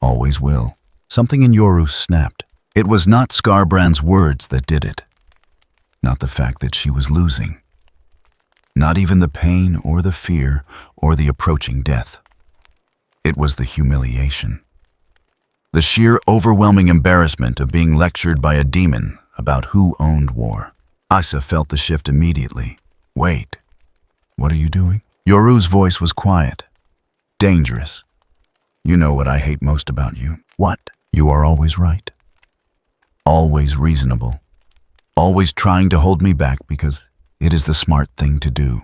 always will. Something in Yoru snapped. It was not Skarbrand's words that did it. Not the fact that she was losing. Not even the pain or the fear or the approaching death. It was the humiliation. The sheer overwhelming embarrassment of being lectured by a demon about who owned war. Isa felt the shift immediately. Wait, what are you doing? Yoru's voice was quiet, dangerous. You know what I hate most about you. What? You are always right. Always reasonable. Always trying to hold me back because it is the smart thing to do.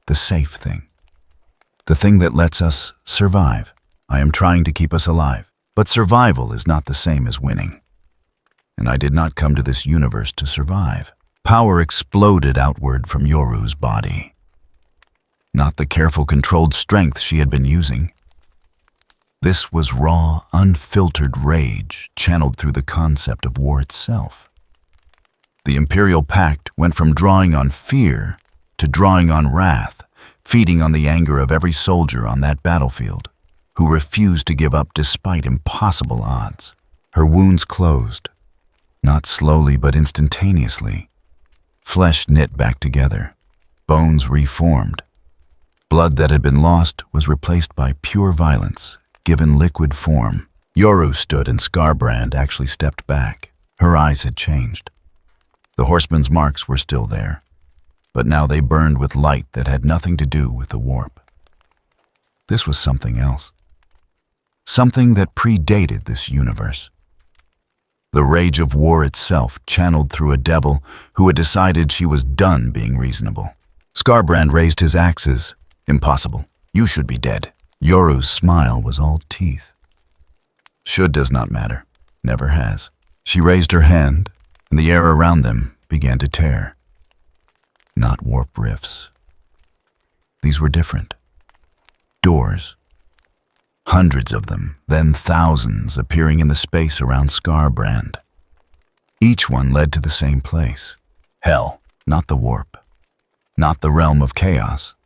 The safe thing. The thing that lets us survive. I am trying to keep us alive. But survival is not the same as winning. And I did not come to this universe to survive. Power exploded outward from Yoru's body. Not the careful, controlled strength she had been using. This was raw, unfiltered rage channeled through the concept of war itself. The Imperial Pact went from drawing on fear to drawing on wrath, feeding on the anger of every soldier on that battlefield, who refused to give up despite impossible odds. Her wounds closed, not slowly but instantaneously. Flesh knit back together, bones reformed. Blood that had been lost was replaced by pure violence, given liquid form. Yoru stood and Skarbrand actually stepped back. Her eyes had changed. The horseman's marks were still there, but now they burned with light that had nothing to do with the warp. This was something else. Something that predated this universe. The rage of war itself channeled through a devil who had decided she was done being reasonable. Skarbrand raised his axes. Impossible. You should be dead. Yoru's smile was all teeth. Should does not matter. Never has. She raised her hand, and the air around them began to tear. Not warp rifts. These were different. Doors. Hundreds of them, then thousands appearing in the space around Skarbrand. Each one led to the same place. Hell, not the warp. Not the realm of chaos.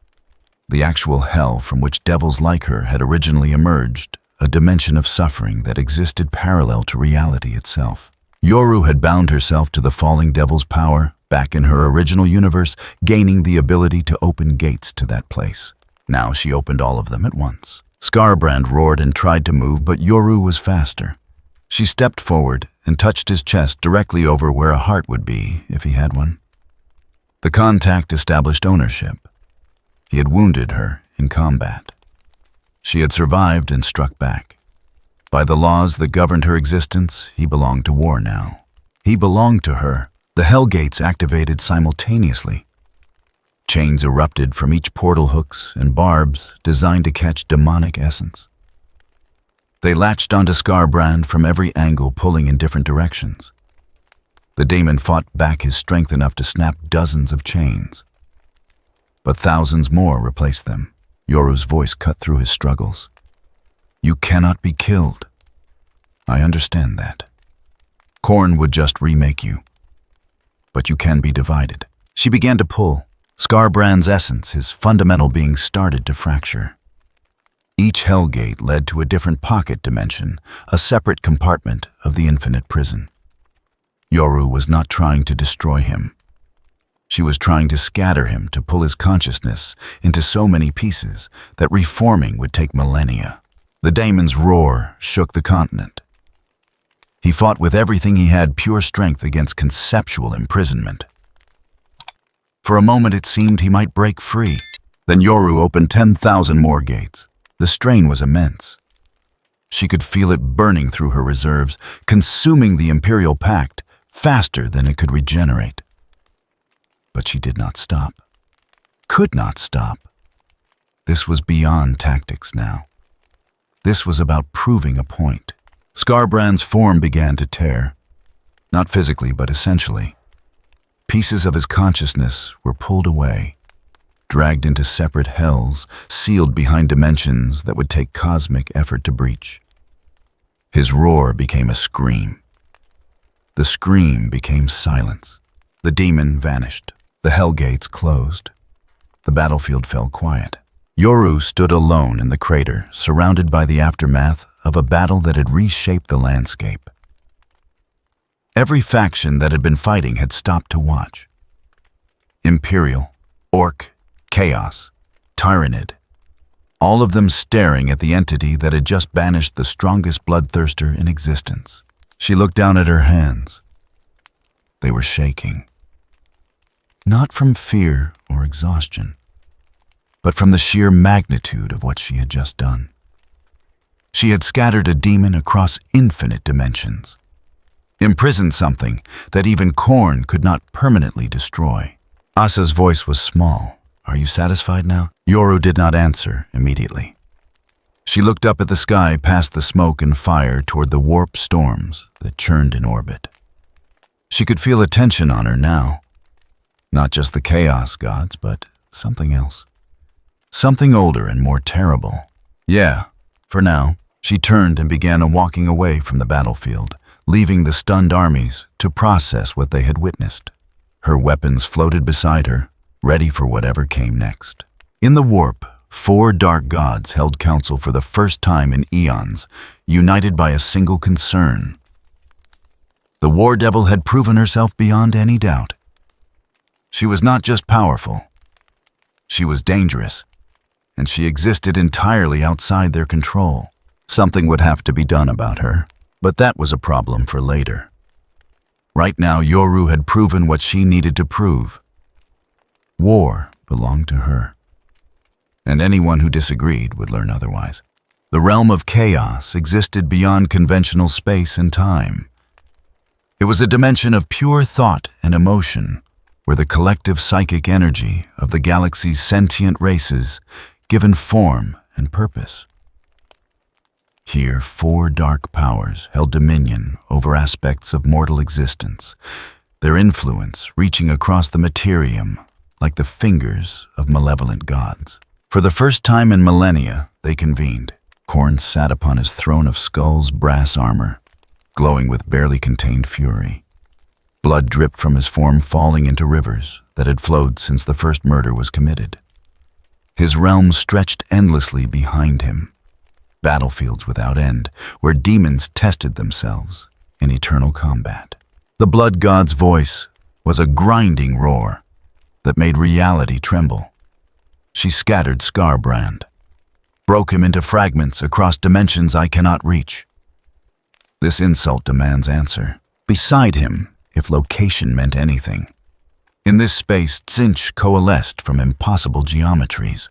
The actual hell from which devils like her had originally emerged, a dimension of suffering that existed parallel to reality itself. Yoru had bound herself to the falling devil's power, back in her original universe, gaining the ability to open gates to that place. Now she opened all of them at once. Skarbrand roared and tried to move, but Yoru was faster. She stepped forward and touched his chest directly over where a heart would be, if he had one. The contact established ownership. He had wounded her in combat. She had survived and struck back. By the laws that governed her existence, he belonged to war now. He belonged to her. The hell gates activated simultaneously. Chains erupted from each portal, hooks and barbs designed to catch demonic essence. They latched onto Skarbrand from every angle, pulling in different directions. The demon fought back his strength enough to snap dozens of chains. But thousands more replaced them. Yoru's voice cut through his struggles. You cannot be killed. I understand that. Khorne would just remake you. But you can be divided. She began to pull. Skarbrand's essence, his fundamental being, started to fracture. Each hellgate led to a different pocket dimension, a separate compartment of the infinite prison. Yoru was not trying to destroy him. She was trying to scatter him, to pull his consciousness into so many pieces that reforming would take millennia. The daemon's roar shook the continent. He fought with everything he had, pure strength against conceptual imprisonment. For a moment it seemed he might break free. Then Yoru opened 10,000 more gates. The strain was immense. She could feel it burning through her reserves, consuming the Imperial Pact faster than it could regenerate. But she did not stop. Could not stop. This was beyond tactics now. This was about proving a point. Skarbrand's form began to tear. Not physically, but essentially. Pieces of his consciousness were pulled away, dragged into separate hells, sealed behind dimensions that would take cosmic effort to breach. His roar became a scream. The scream became silence. The demon vanished. The hellgates closed. The battlefield fell quiet. Yoru stood alone in the crater, surrounded by the aftermath of a battle that had reshaped the landscape. Every faction that had been fighting had stopped to watch. Imperial, Orc, Chaos, Tyrannid, all of them staring at the entity that had just banished the strongest bloodthirster in existence. She looked down at her hands. They were shaking. Not from fear or exhaustion, but from the sheer magnitude of what she had just done. She had scattered a demon across infinite dimensions, imprisoned something that even Khorne could not permanently destroy. Asa's voice was small. "Are you satisfied now?" Yoru did not answer immediately. She looked up at the sky past the smoke and fire toward the warp storms that churned in orbit. She could feel a tension on her now. Not just the chaos gods, but something else. Something older and more terrible. Yeah, for now. She turned and began walking away from the battlefield, leaving the stunned armies to process what they had witnessed. Her weapons floated beside her, ready for whatever came next. In the warp, 4 dark gods held council for the first time in eons, united by a single concern. The War Devil had proven herself beyond any doubt. She was not just powerful. She was dangerous, and she existed entirely outside their control. Something would have to be done about her, but that was a problem for later. Right now, Yoru had proven what she needed to prove. War belonged to her, and anyone who disagreed would learn otherwise. The realm of chaos existed beyond conventional space and time. It was a dimension of pure thought and emotion, where the collective psychic energy of the galaxy's sentient races given form and purpose. Here, 4 dark powers held dominion over aspects of mortal existence, their influence reaching across the Imperium like the fingers of malevolent gods. For the first time in millennia, they convened. Khorne sat upon his throne of skulls' brass armor, glowing with barely contained fury. Blood dripped from his form, falling into rivers that had flowed since the first murder was committed. His realm stretched endlessly behind him, battlefields without end, where demons tested themselves in eternal combat. The blood god's voice was a grinding roar that made reality tremble. She scattered Skarbrand, broke him into fragments across dimensions I cannot reach. This insult demands answer. Beside him, if location meant anything. In this space, Tzeentch coalesced from impossible geometries.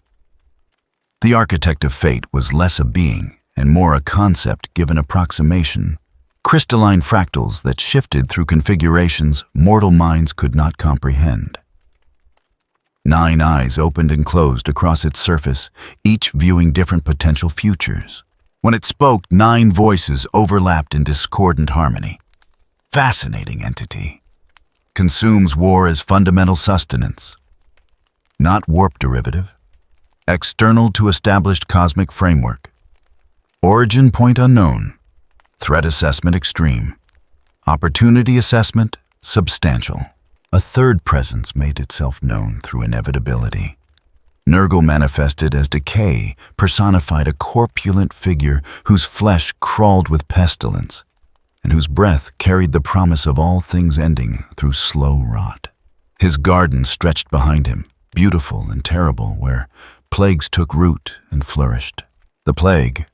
The architect of fate was less a being and more a concept given approximation, crystalline fractals that shifted through configurations mortal minds could not comprehend. 9 eyes opened and closed across its surface, each viewing different potential futures. When it spoke, 9 voices overlapped in discordant harmony. Fascinating entity. Consumes war as fundamental sustenance. Not warp derivative. External to established cosmic framework. Origin point unknown. Threat assessment extreme. Opportunity assessment substantial. A third presence made itself known through inevitability. Nurgle manifested as decay, personified a corpulent figure whose flesh crawled with pestilence, and whose breath carried the promise of all things ending through slow rot. His garden stretched behind him, beautiful and terrible, where plagues took root and flourished. The plague.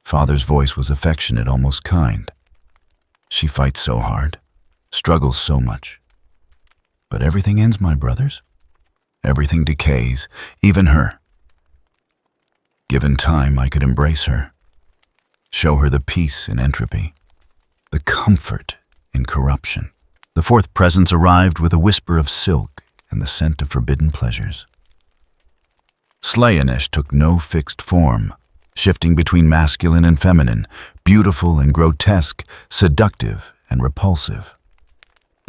Father's voice was affectionate, almost kind. She fights so hard, struggles so much. But everything ends, my brothers. Everything decays, even her. Given time, I could embrace her, show her the peace in entropy, the comfort in corruption. The fourth presence arrived with a whisper of silk and the scent of forbidden pleasures. Slaanesh took no fixed form, shifting between masculine and feminine, beautiful and grotesque, seductive and repulsive.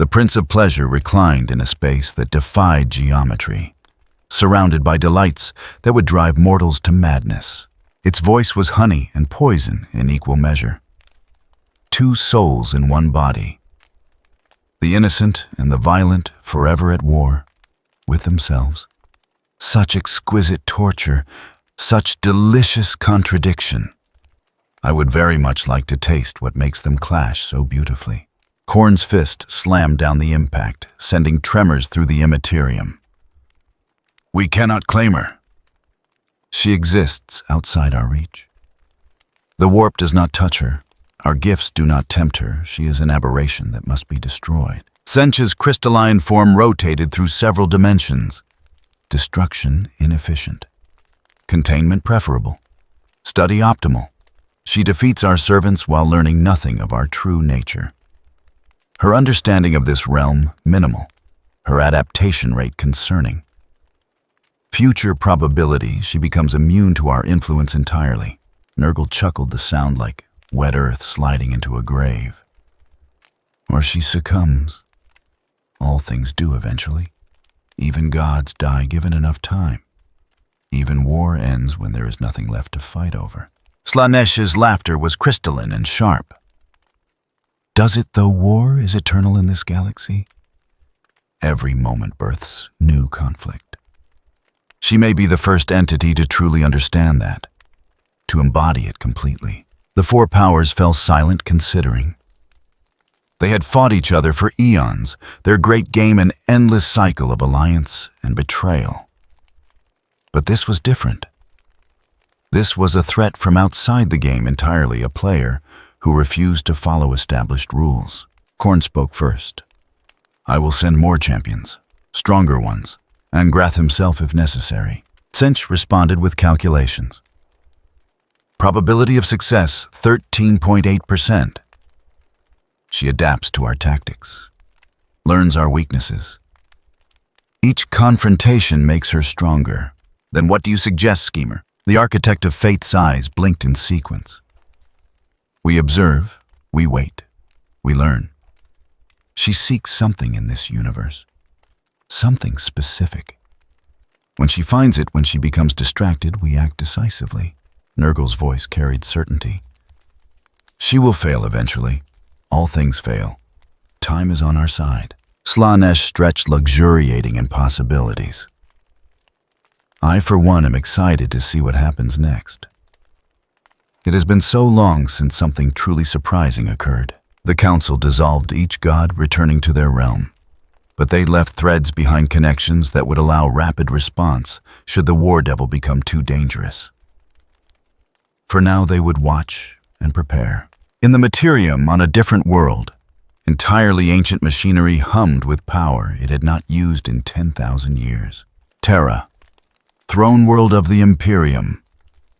The Prince of Pleasure reclined in a space that defied geometry, surrounded by delights that would drive mortals to madness. Its voice was honey and poison in equal measure. Two souls in one body. The innocent and the violent forever at war with themselves. Such exquisite torture, such delicious contradiction. I would very much like to taste what makes them clash so beautifully. Khorne's fist slammed down the impact, sending tremors through the Imperium. We cannot claim her. She exists outside our reach. The warp does not touch her. Our gifts do not tempt her. She is an aberration that must be destroyed. Tzeentch's crystalline form rotated through several dimensions. Destruction inefficient. Containment preferable. Study optimal. She defeats our servants while learning nothing of our true nature. Her understanding of this realm minimal. Her adaptation rate concerning. Future probability, she becomes immune to our influence entirely. Nurgle chuckled, the sound like wet earth sliding into a grave. Or she succumbs. All things do eventually. Even gods die given enough time. Even war ends when there is nothing left to fight over. Slaanesh's laughter was crystalline and sharp. Does it, though war is eternal in this galaxy? Every moment births new conflict. She may be the first entity to truly understand that, to embody it completely. The four powers fell silent, considering. They had fought each other for eons, their great game an endless cycle of alliance and betrayal. But this was different. This was a threat from outside the game entirely, a player who refused to follow established rules. Khorne spoke first. I will send more champions, stronger ones, and Grath himself if necessary. Tzeentch responded with calculations. Probability of success, 13.8%. She adapts to our tactics, learns our weaknesses. Each confrontation makes her stronger. Then what do you suggest, schemer? The architect of fate's eyes blinked in sequence. We observe, we wait, we learn. She seeks something in this universe, something specific. When she finds it, when she becomes distracted, we act decisively. Nurgle's voice carried certainty. She will fail eventually. All things fail. Time is on our side. Slaanesh stretched, luxuriating in possibilities. I, for one, am excited to see what happens next. It has been so long since something truly surprising occurred. The council dissolved, each god returning to their realm. But they left threads behind, connections that would allow rapid response should the war devil become too dangerous. For now, they would watch and prepare. In the Imperium, on a different world, entirely ancient machinery hummed with power it had not used in 10,000 years. Terra, throne world of the Imperium,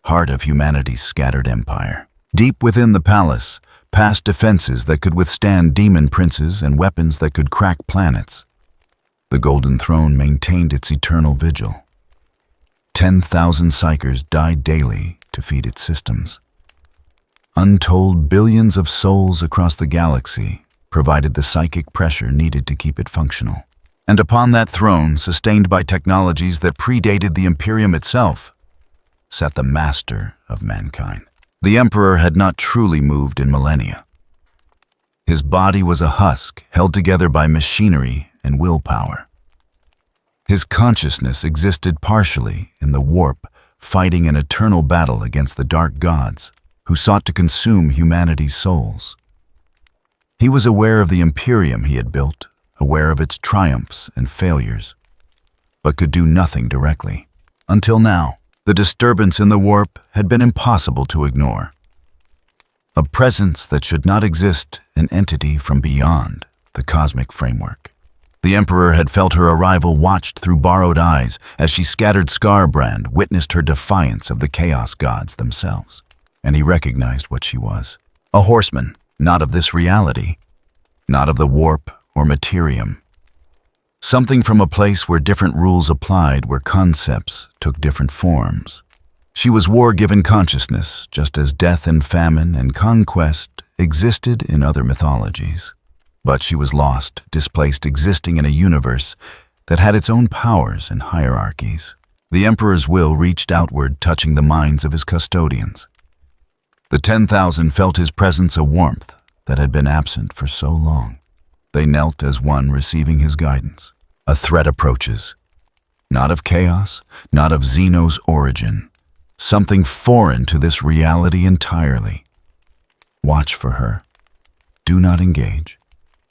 heart of humanity's scattered empire. Deep within the palace, past defenses that could withstand demon princes and weapons that could crack planets. The Golden Throne maintained its eternal vigil. 10,000 psychers died daily to feed its systems. Untold billions of souls across the galaxy provided the psychic pressure needed to keep it functional. And upon that throne, sustained by technologies that predated the Imperium itself, sat the master of mankind. The Emperor had not truly moved in millennia. His body was a husk held together by machinery and willpower. His consciousness existed partially in the warp, fighting an eternal battle against the dark gods who sought to consume humanity's souls. He was aware of the Imperium he had built, aware of its triumphs and failures, but could do nothing directly. Until now, the disturbance in the warp had been impossible to ignore. A presence that should not exist, an entity from beyond the cosmic framework. The Emperor had felt her arrival watched through borrowed eyes as she scattered Scarbrand, witnessed her defiance of the Chaos Gods themselves. And he recognized what she was. A horseman, not of this reality, not of the warp or materium. Something from a place where different rules applied, where concepts took different forms. She was war-given consciousness, just as death and famine and conquest existed in other mythologies. But she was lost, displaced, existing in a universe that had its own powers and hierarchies. The Emperor's will reached outward, touching the minds of his custodians. The 10,000 felt his presence, a warmth that had been absent for so long. They knelt as one, receiving his guidance. A threat approaches. Not of chaos, not of Xeno's origin. Something foreign to this reality entirely. Watch for her. Do not engage.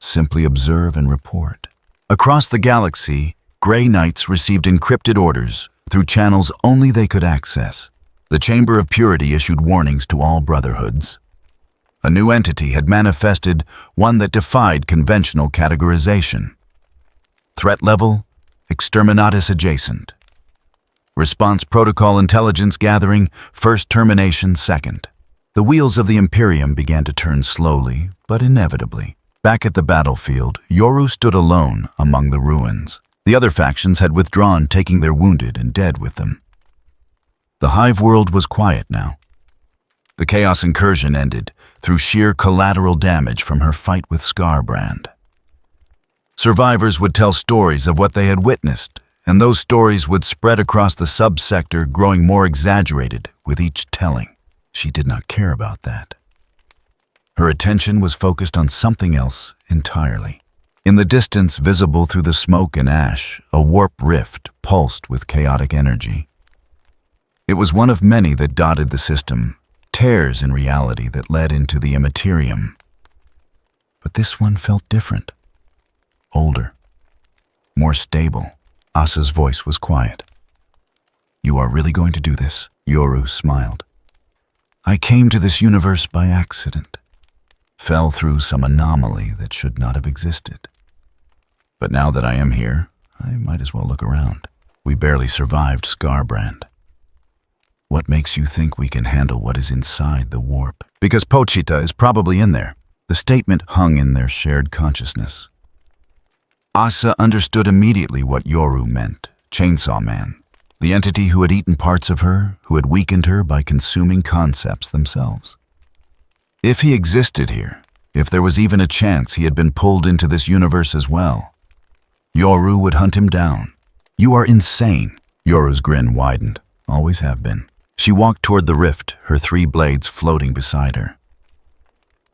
Simply observe and report. Across the galaxy, Grey Knights received encrypted orders through channels only they could access. The Chamber of Purity issued warnings to all brotherhoods. A new entity had manifested, one that defied conventional categorization. Threat level, exterminatus adjacent. Response protocol intelligence gathering, first termination second. The wheels of the Imperium began to turn slowly, but inevitably. Back at the battlefield, Yoru stood alone among the ruins. The other factions had withdrawn, taking their wounded and dead with them. The hive world was quiet now. The chaos incursion ended through sheer collateral damage from her fight with Scarbrand. Survivors would tell stories of what they had witnessed, and those stories would spread across the subsector, growing more exaggerated with each telling. She did not care about that. Her attention was focused on something else entirely. In the distance, visible through the smoke and ash, a warp rift pulsed with chaotic energy. It was one of many that dotted the system, tears in reality that led into the immaterium. But this one felt different. Older. More stable. Asa's voice was quiet. "You are really going to do this?" Yoru smiled. "I came to this universe by accident. Fell through some anomaly that should not have existed. But now that I am here, I might as well look around. We barely survived Scarbrand. What makes you think we can handle what is inside the warp?" "Because Pochita is probably in there." The statement hung in their shared consciousness. Asa understood immediately what Yoru meant. Chainsaw Man. The entity who had eaten parts of her, who had weakened her by consuming concepts themselves. If he existed here, if there was even a chance he had been pulled into this universe as well, Yoru would hunt him down. "You are insane." Yoru's grin widened. "Always have been." She walked toward the rift, her 3 blades floating beside her.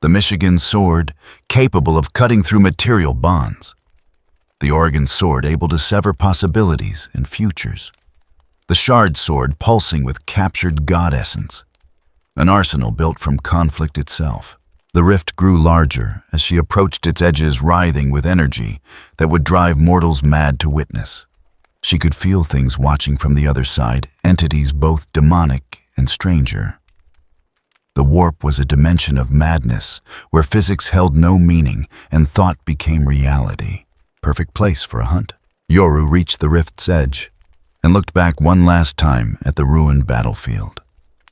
The Michigan sword, capable of cutting through material bonds. The Oregon sword, able to sever possibilities and futures. The Shard sword, pulsing with captured god essence. An arsenal built from conflict itself. The rift grew larger as she approached its edges, writhing with energy that would drive mortals mad to witness. She could feel things watching from the other side, entities both demonic and stranger. The warp was a dimension of madness where physics held no meaning and thought became reality. Perfect place for a hunt. Yoru reached the rift's edge and looked back one last time at the ruined battlefield.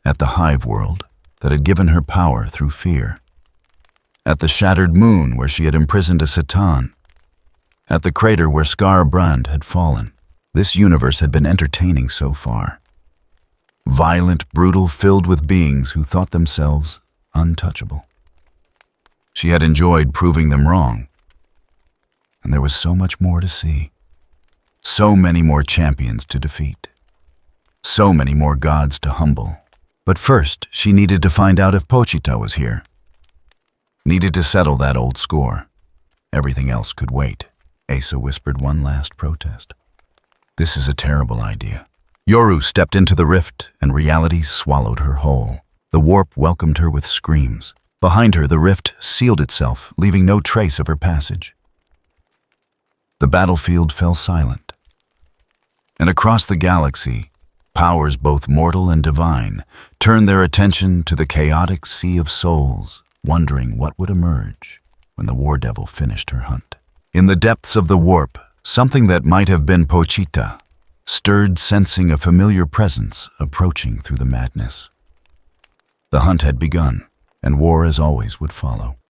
At the hive world that had given her power through fear. At the shattered moon where she had imprisoned a Satan. At the crater where Scarbrand had fallen. This universe had been entertaining so far. Violent, brutal, filled with beings who thought themselves untouchable. She had enjoyed proving them wrong. And there was so much more to see. So many more champions to defeat. So many more gods to humble. But first, she needed to find out if Pochita was here. Needed to settle that old score. Everything else could wait. Asa whispered one last protest. This is a terrible idea. Yoru stepped into the rift, and reality swallowed her whole. The warp welcomed her with screams. Behind her, the rift sealed itself, leaving no trace of her passage. The battlefield fell silent. And across the galaxy, powers both mortal and divine turned their attention to the chaotic sea of souls, wondering what would emerge when the war devil finished her hunt. In the depths of the warp, something that might have been Pochita stirred, sensing a familiar presence approaching through the madness. The hunt had begun, and war as always would follow.